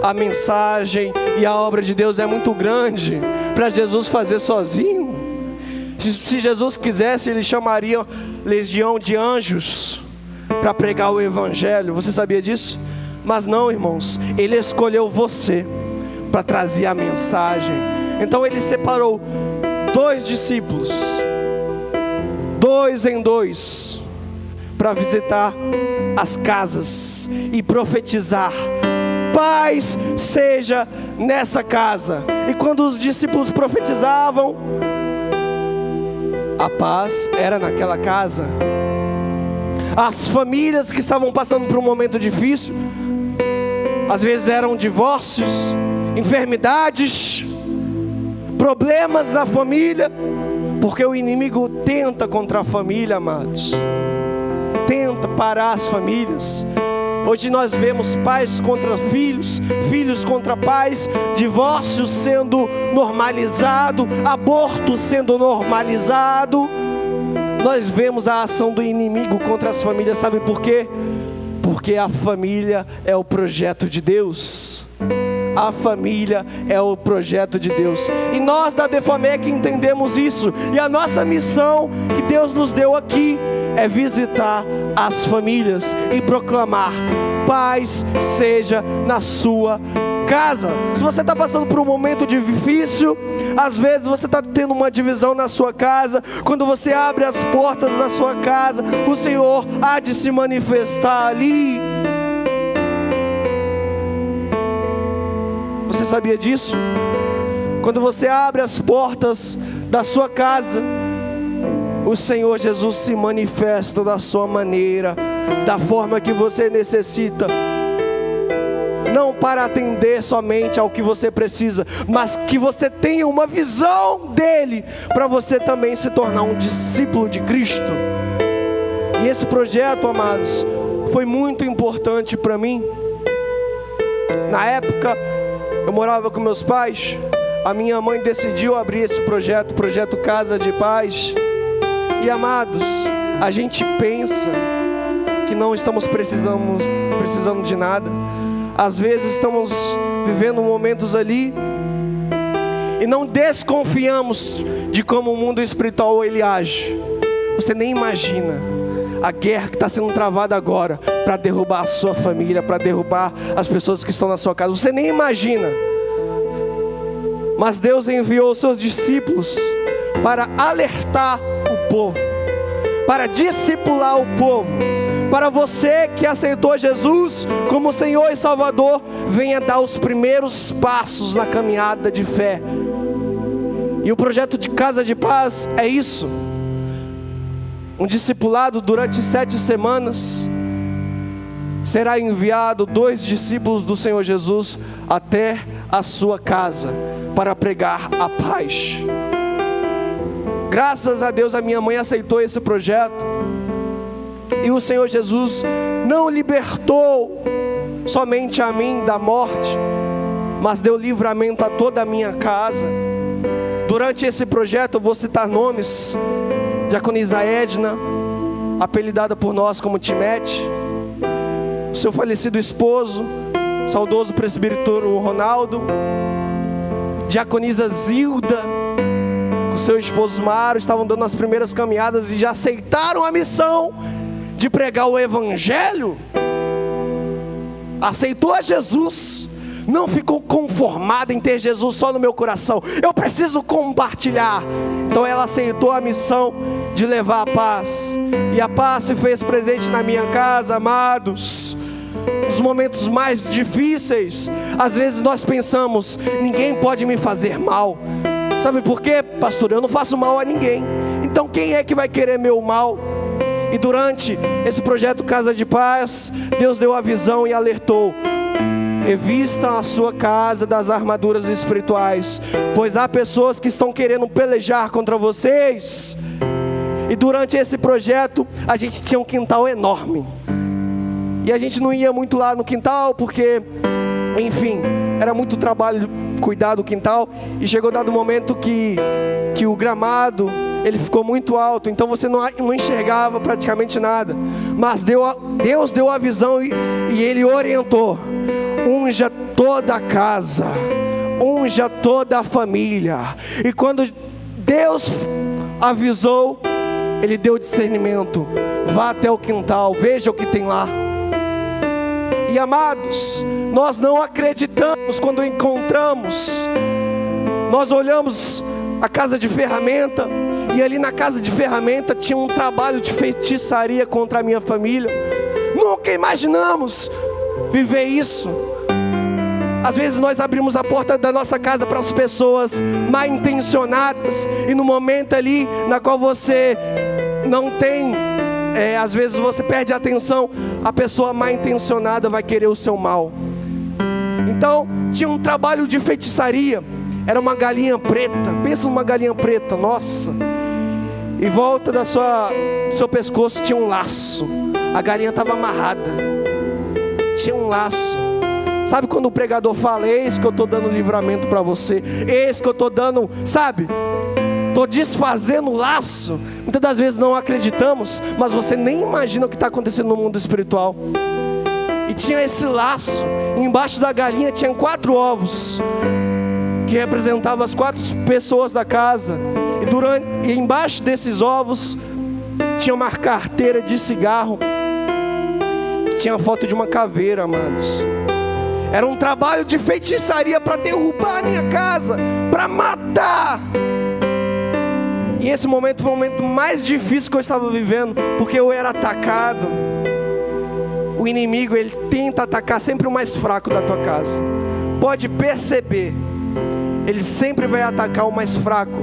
A mensagem e a obra de Deus é muito grande para Jesus fazer sozinho. Se Jesus quisesse, Ele chamaria legião de anjos para pregar o Evangelho. Você sabia disso? Mas não, irmãos, Ele escolheu você para trazer a mensagem. Então Ele separou 2 discípulos, 2 em 2, para visitar as casas e profetizar paz seja nessa casa. E quando os discípulos profetizavam, a paz era naquela casa. As famílias que estavam passando por um momento difícil, às vezes eram divórcios, enfermidades, problemas na família, porque o inimigo tenta contra a família, amados, tenta parar as famílias. Hoje nós vemos pais contra filhos, filhos contra pais, divórcio sendo normalizado, aborto sendo normalizado. Nós vemos a ação do inimigo contra as famílias, sabe por quê? Porque a família é o projeto de Deus. A família é o projeto de Deus. E nós da Defamec entendemos isso. E a nossa missão que Deus nos deu aqui é visitar as famílias e proclamar: paz seja na sua casa. Se você está passando por um momento difícil, às vezes você está tendo uma divisão na sua casa, quando você abre as portas da sua casa, o Senhor há de se manifestar ali. Você sabia disso? Quando você abre as portas da sua casa, o Senhor Jesus se manifesta da sua maneira, da forma que você necessita. Não para atender somente ao que você precisa, mas que você tenha uma visão dele, para você também se tornar um discípulo de Cristo. E esse projeto, amados, foi muito importante para mim. Na época, eu morava com meus pais. A minha mãe decidiu abrir esse projeto, Projeto Casa de Paz. E amados, a gente pensa que não estamos precisando de nada. Às vezes estamos vivendo momentos ali e não desconfiamos de como o mundo espiritual ele age. Você nem imagina a guerra que está sendo travada agora para derrubar a sua família, para derrubar as pessoas que estão na sua casa. Você nem imagina. Mas Deus enviou os seus discípulos para alertar o povo, para discipular o povo. Para você que aceitou Jesus como Senhor e Salvador, venha dar os primeiros passos na caminhada de fé. E o projeto de Casa de Paz é isso. Um discipulado durante 7 semanas. Será enviado 2 discípulos do Senhor Jesus até a sua casa para pregar a paz. Graças a Deus a minha mãe aceitou esse projeto. E o Senhor Jesus não libertou somente a mim da morte, mas deu livramento a toda a minha casa. Durante esse projeto eu vou citar nomes: Diaconisa Edna, apelidada por nós como Timete, seu falecido esposo, saudoso presbítero Ronaldo, Diaconisa Zilda, com seu esposo Mário, estavam dando as primeiras caminhadas e já aceitaram a missão de pregar o Evangelho. Aceitou a Jesus, não ficou conformada em ter Jesus só no meu coração. Eu preciso compartilhar. Então ela aceitou a missão de levar a paz. E a paz se fez presente na minha casa, amados. Nos momentos mais difíceis, às vezes nós pensamos: ninguém pode me fazer mal. Sabe por quê, pastor? Eu não faço mal a ninguém. Então quem é que vai querer meu mal? E durante esse projeto Casa de Paz, Deus deu a visão e alertou: revistam a sua casa das armaduras espirituais, pois há pessoas que estão querendo pelejar contra vocês. E durante esse projeto, a gente tinha um quintal enorme. E a gente não ia muito lá no quintal, porque, enfim, era muito trabalho cuidar do quintal. E chegou dado momento que o gramado, ele ficou muito alto, então você não enxergava praticamente nada. Mas Deus deu a visão e Ele orientou: unja toda a casa, unja toda a família. E quando Deus avisou, Ele deu discernimento: vá até o quintal, veja o que tem lá. E amados, nós não acreditamos quando encontramos. Nós olhamos a casa de ferramenta, e ali na casa de ferramenta tinha um trabalho de feitiçaria contra a minha família. Nunca imaginamos viver isso. Às vezes nós abrimos a porta da nossa casa para as pessoas mal intencionadas, e no momento ali na qual você não tem, às vezes você perde a atenção, a pessoa mal intencionada vai querer o seu mal. Então tinha um trabalho de feitiçaria. Era uma galinha preta. Pensa numa galinha preta, nossa. Em volta do seu pescoço tinha um laço. A galinha estava amarrada. Tinha um laço. Sabe quando o pregador fala: eis que eu estou dando livramento para você, eis que eu estou dando, sabe, estou desfazendo o laço. Muitas das vezes não acreditamos, mas você nem imagina o que está acontecendo no mundo espiritual. E tinha esse laço. Embaixo da galinha tinha 4 ovos, que representavam as 4 pessoas da casa. E embaixo desses ovos tinha uma carteira de cigarro, que tinha a foto de uma caveira, amados. Era um trabalho de feitiçaria para derrubar a minha casa, para matar. E esse momento foi o momento mais difícil que eu estava vivendo, porque eu era atacado. O inimigo, ele tenta atacar sempre o mais fraco da tua casa. Pode perceber, ele sempre vai atacar o mais fraco.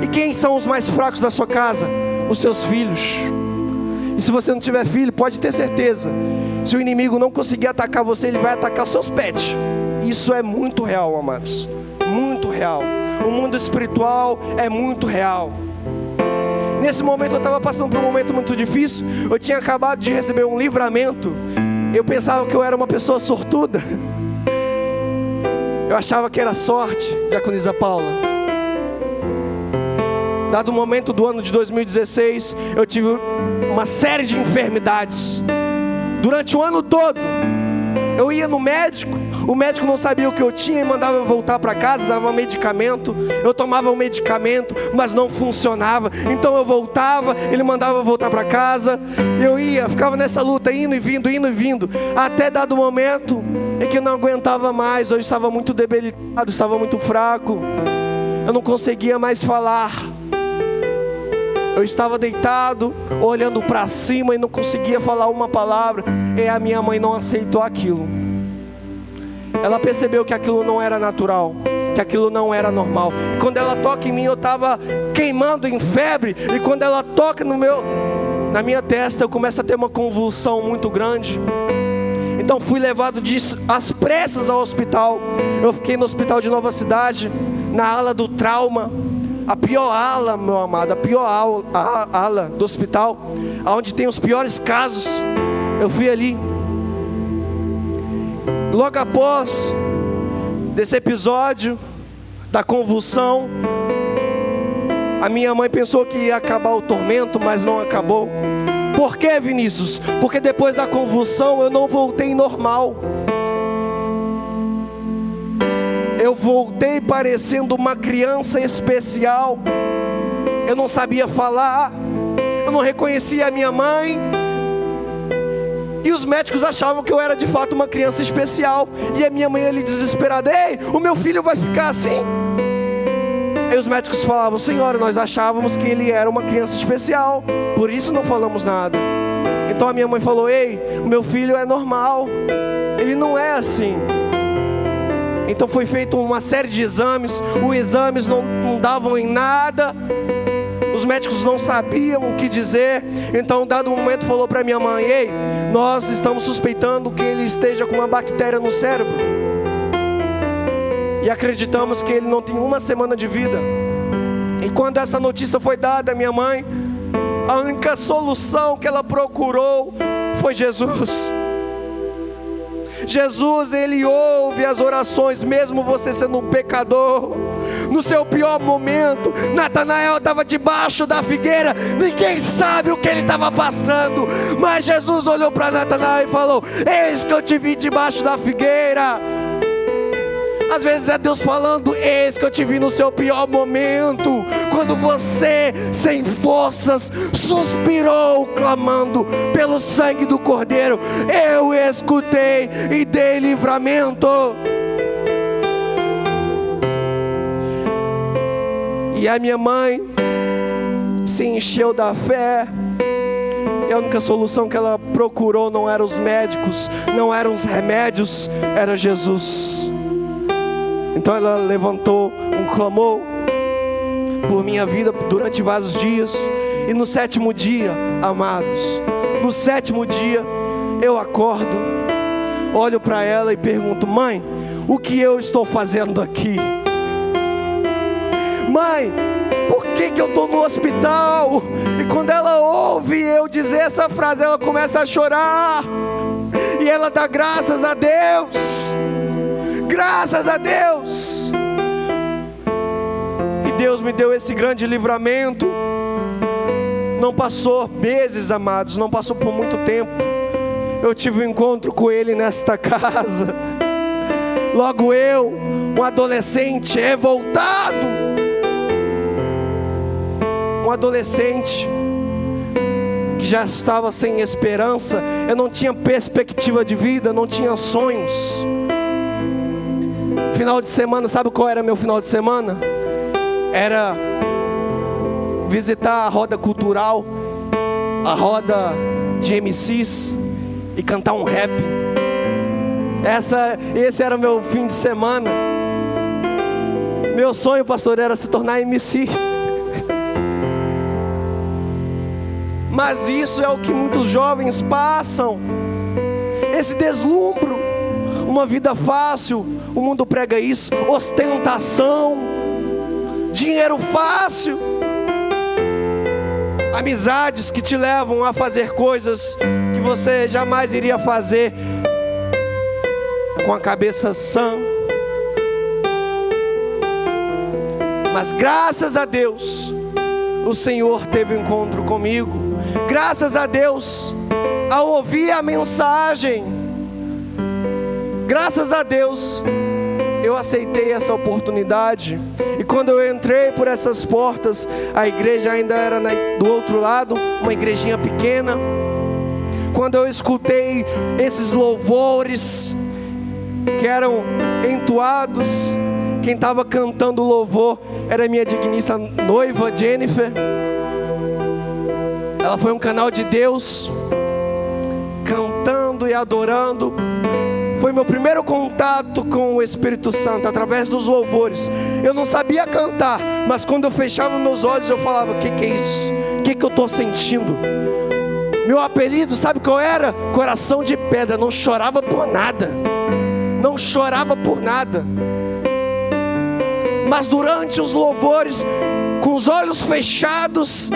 E quem são os mais fracos da sua casa? Os seus filhos. E se você não tiver filho, pode ter certeza, se o inimigo não conseguir atacar você, ele vai atacar os seus pets. Isso é muito real, amados. Muito real. O mundo espiritual é muito real. Nesse momento eu estava passando por um momento muito difícil. Eu tinha acabado de receber um livramento. Eu pensava que eu era uma pessoa sortuda. Eu achava que era sorte, diaconisa Paula. Dado o momento do ano de 2016, eu tive uma série de enfermidades. Durante o ano todo, eu ia no médico, o médico não sabia o que eu tinha e mandava eu voltar para casa, dava medicamento. Eu tomava o medicamento, mas não funcionava. Então eu voltava, ele mandava eu voltar para casa. Eu ia, ficava nessa luta, indo e vindo. Até dado momento em que eu não aguentava mais. Eu estava muito debilitado, estava muito fraco. Eu não conseguia mais falar. Eu estava deitado, olhando para cima e não conseguia falar uma palavra. E a minha mãe não aceitou aquilo. Ela percebeu que aquilo não era natural, que aquilo não era normal. E quando ela toca em mim, eu estava queimando em febre. E quando ela toca na minha testa, eu começo a ter uma convulsão muito grande. Então fui levado às pressas ao hospital. Eu fiquei no hospital de Nova Cidade, na ala do trauma. A pior ala, meu amado, a pior ala do hospital, onde tem os piores casos. Eu fui ali. Logo após desse episódio da convulsão, a minha mãe pensou que ia acabar o tormento, mas não acabou. Por que, Vinícius? Porque depois da convulsão eu não voltei normal. Eu voltei parecendo uma criança especial. Eu não sabia falar, eu não reconhecia a minha mãe. E os médicos achavam que eu era de fato uma criança especial. E a minha mãe ali desesperada: ei, o meu filho vai ficar assim. Aí os médicos falavam: senhora, nós achávamos que ele era uma criança especial, por isso não falamos nada. Então a minha mãe falou: ei, o meu filho é normal, ele não é assim. Então foi feita uma série de exames. Os exames não davam em nada. Os médicos não sabiam o que dizer. Então, dado um momento, falou para minha mãe: ei, nós estamos suspeitando que ele esteja com uma bactéria no cérebro. E acreditamos que ele não tem uma semana de vida. E quando essa notícia foi dada à minha mãe, a única solução que ela procurou foi Jesus. Jesus, Ele ouve as orações, mesmo você sendo um pecador. No seu pior momento, Natanael estava debaixo da figueira, ninguém sabe o que ele estava passando, mas Jesus olhou para Natanael e falou: eis que eu te vi debaixo da figueira. Às vezes é Deus falando: eis que eu te vi no seu pior momento, quando você, sem forças, suspirou, clamando pelo sangue do Cordeiro. Eu escutei e dei livramento. E a minha mãe se encheu da fé. E a única solução que ela procurou não eram os médicos, não eram os remédios, era Jesus. Então ela levantou um clamor por minha vida durante vários dias. E no 7º dia, amados, no 7º dia eu acordo, olho para ela e pergunto: mãe, o que eu estou fazendo aqui? Mãe, por que eu estou no hospital? E quando ela ouve eu dizer essa frase, ela começa a chorar. E ela dá graças a Deus. Graças a Deus. E Deus me deu esse grande livramento. Não passou meses, amados, não passou por muito tempo. Eu tive um encontro com Ele nesta casa. Logo eu, um adolescente revoltado, um adolescente que já estava sem esperança. Eu não tinha perspectiva de vida, não tinha sonhos. Final de semana, sabe qual era meu final de semana? Era visitar a roda cultural, a roda de MCs, e cantar um rap. Esse era o meu fim de semana. Meu sonho, pastor, era se tornar MC. Mas isso é o que muitos jovens passam, esse deslumbro, uma vida fácil. O mundo prega isso, ostentação, dinheiro fácil, amizades que te levam a fazer coisas que você jamais iria fazer com a cabeça sã. Mas graças a Deus, o Senhor teve um encontro comigo. Graças a Deus, ao ouvir a mensagem, graças a Deus, eu aceitei essa oportunidade. E quando eu entrei por essas portas, a igreja ainda era do outro lado, uma igrejinha pequena. Quando eu escutei esses louvores que eram entoados, quem estava cantando o louvor era minha digníssima noiva, Jennifer. Ela foi um canal de Deus, cantando e adorando. Foi meu primeiro contato com o Espírito Santo, através dos louvores. Eu não sabia cantar, mas quando eu fechava meus olhos, eu falava: que é isso? O que eu estou sentindo? Meu apelido, sabe qual era? Coração de pedra. Não chorava por nada. Não chorava por nada. Mas durante os louvores, com os olhos fechados,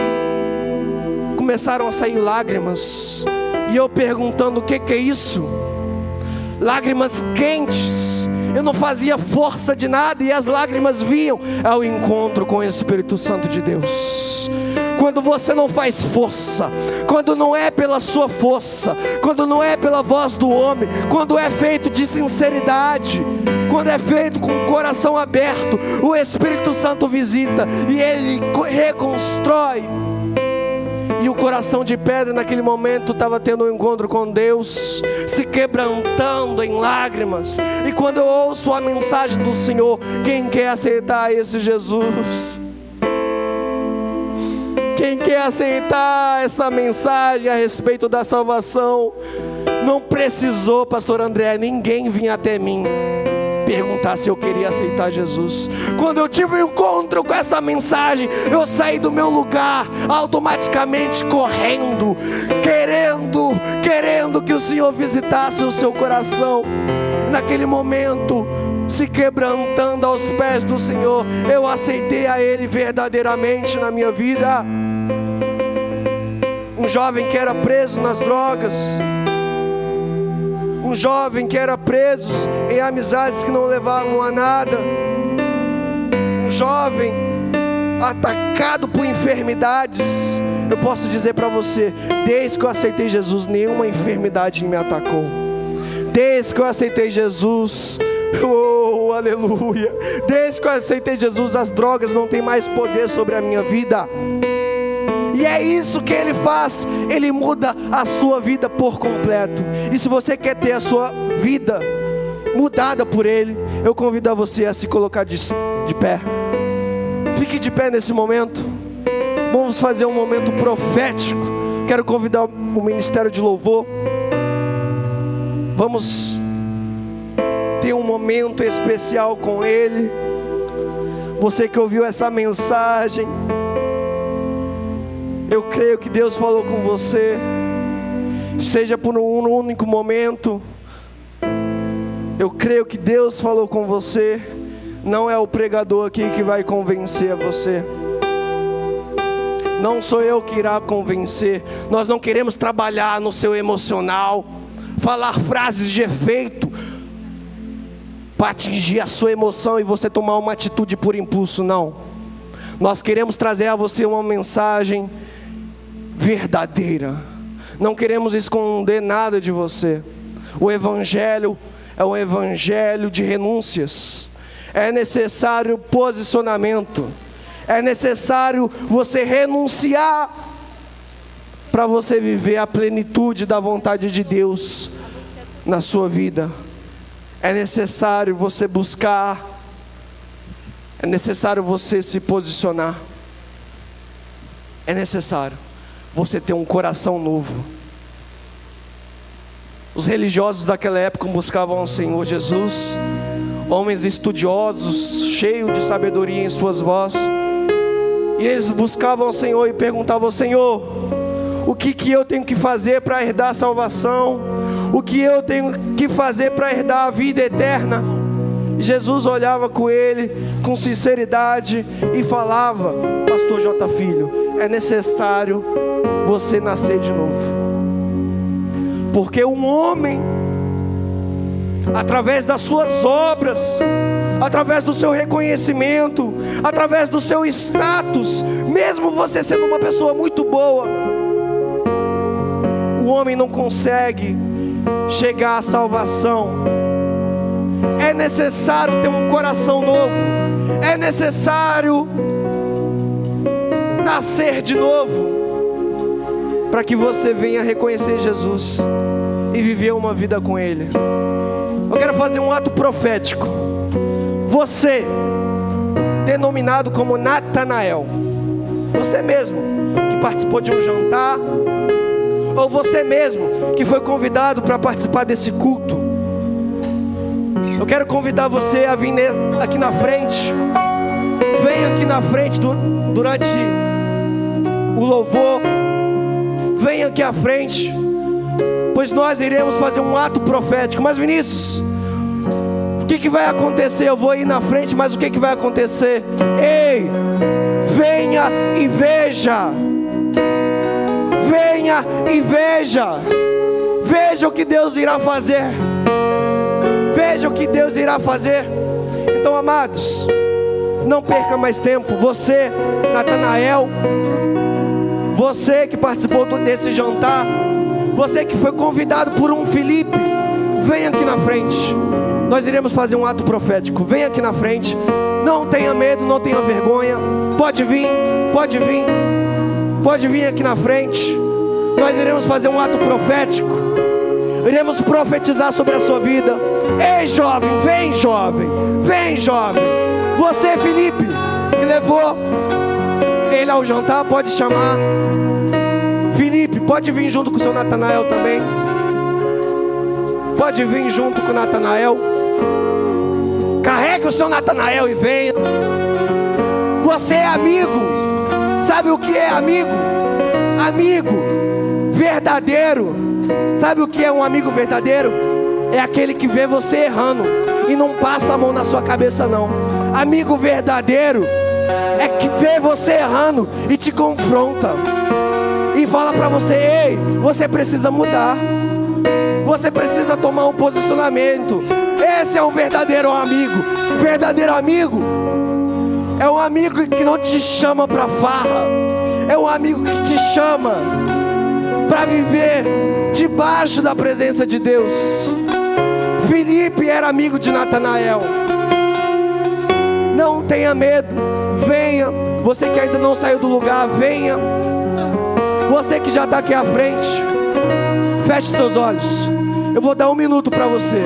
começaram a sair lágrimas. E eu perguntando: o que é isso? Lágrimas quentes. Eu não fazia força de nada, e as lágrimas vinham ao encontro com o Espírito Santo de Deus. Quando você não faz força, quando não é pela sua força, quando não é pela voz do homem, quando é feito de sinceridade, quando é feito com o coração aberto, o Espírito Santo visita e Ele reconstrói. E o coração de pedra naquele momento estava tendo um encontro com Deus, se quebrantando em lágrimas. E quando eu ouço a mensagem do Senhor, quem quer aceitar esse Jesus? Quem quer aceitar essa mensagem a respeito da salvação? Não precisou, pastor André, ninguém vinha até mim perguntar se eu queria aceitar Jesus. Quando eu tive um encontro com essa mensagem, eu saí do meu lugar automaticamente correndo, querendo que o Senhor visitasse o seu coração. Naquele momento, se quebrantando aos pés do Senhor, eu aceitei a Ele verdadeiramente na minha vida. Um jovem que era preso nas drogas, um jovem que era preso em amizades que não levavam a nada, um jovem atacado por enfermidades. Eu posso dizer para você, desde que eu aceitei Jesus, nenhuma enfermidade me atacou. Desde que eu aceitei Jesus, oh, aleluia, desde que eu aceitei Jesus, as drogas não têm mais poder sobre a minha vida. E é isso que Ele faz, Ele muda a sua vida por completo. E se você quer ter a sua vida mudada por Ele, eu convido a você a se colocar de pé. Fique de pé nesse momento. Vamos fazer um momento profético. Quero convidar o Ministério de Louvor. Vamos ter um momento especial com Ele. Você que ouviu essa mensagem, eu creio que Deus falou com você, seja por um único momento. Eu creio que Deus falou com você. Não é o pregador aqui que vai convencer a você. Não sou eu que irá convencer. Nós não queremos trabalhar no seu emocional, falar frases de efeito para atingir a sua emoção e você tomar uma atitude por impulso, não. Nós queremos trazer a você uma mensagem verdadeira. Não queremos esconder nada de você. O Evangelho é um Evangelho de renúncias. É necessário posicionamento. É necessário você renunciar para você viver a plenitude da vontade de Deus na sua vida. É necessário você buscar. É necessário você se posicionar. É necessário você ter um coração novo. Os religiosos daquela época buscavam o Senhor Jesus, homens estudiosos, cheios de sabedoria em suas vozes, e eles buscavam o Senhor e perguntavam: Senhor, o que eu tenho que fazer para herdar a salvação? O que eu tenho que fazer para herdar a vida eterna? E Jesus olhava com ele com sinceridade e falava: Pastor J. Filho, é necessário você nascer de novo. Porque um homem, através das suas obras, através do seu reconhecimento, através do seu status, mesmo você sendo uma pessoa muito boa, o homem não consegue chegar à salvação. É necessário ter um coração novo. É necessário nascer de novo, para que você venha reconhecer Jesus e viver uma vida com Ele. Eu quero fazer um ato profético. Você, denominado como Natanael, você mesmo que participou de um jantar, ou você mesmo que foi convidado para participar desse culto, eu quero convidar você a vir aqui na frente. Venha aqui na frente durante o louvor. Venha aqui à frente, pois nós iremos fazer um ato profético. Mas Vinícius, o que vai acontecer? Eu vou ir na frente, mas o que vai acontecer? Ei, venha e veja. Venha e veja. Veja o que Deus irá fazer. Veja o que Deus irá fazer. Então, amados, não perca mais tempo. Você, Natanael, você que participou desse jantar, você que foi convidado por um Felipe, venha aqui na frente. Nós iremos fazer um ato profético. Venha aqui na frente. Não tenha medo, não tenha vergonha. Pode vir, pode vir. Pode vir aqui na frente. Nós iremos fazer um ato profético. Iremos profetizar sobre a sua vida. Ei, jovem, vem, jovem. Vem, jovem. Você, Felipe, que levou ele ao jantar, pode chamar. Felipe, pode vir junto com o seu Natanael também. Pode vir junto com o Natanael. Carregue o seu Natanael e venha. Você é amigo. Sabe o que é amigo? Amigo verdadeiro. Sabe o que é um amigo verdadeiro? É aquele que vê você errando e não passa a mão na sua cabeça, não. Amigo verdadeiro é que vê você errando e te confronta e fala pra você: ei, você precisa mudar. Você precisa tomar um posicionamento. Esse é um verdadeiro amigo. Verdadeiro amigo é um amigo que não te chama pra farra. É um amigo que te chama para viver debaixo da presença de Deus. Felipe era amigo de Natanael. Não tenha medo. Venha. Você que ainda não saiu do lugar, venha. Você que já está aqui à frente, feche seus olhos. Eu vou dar 1 minuto para você.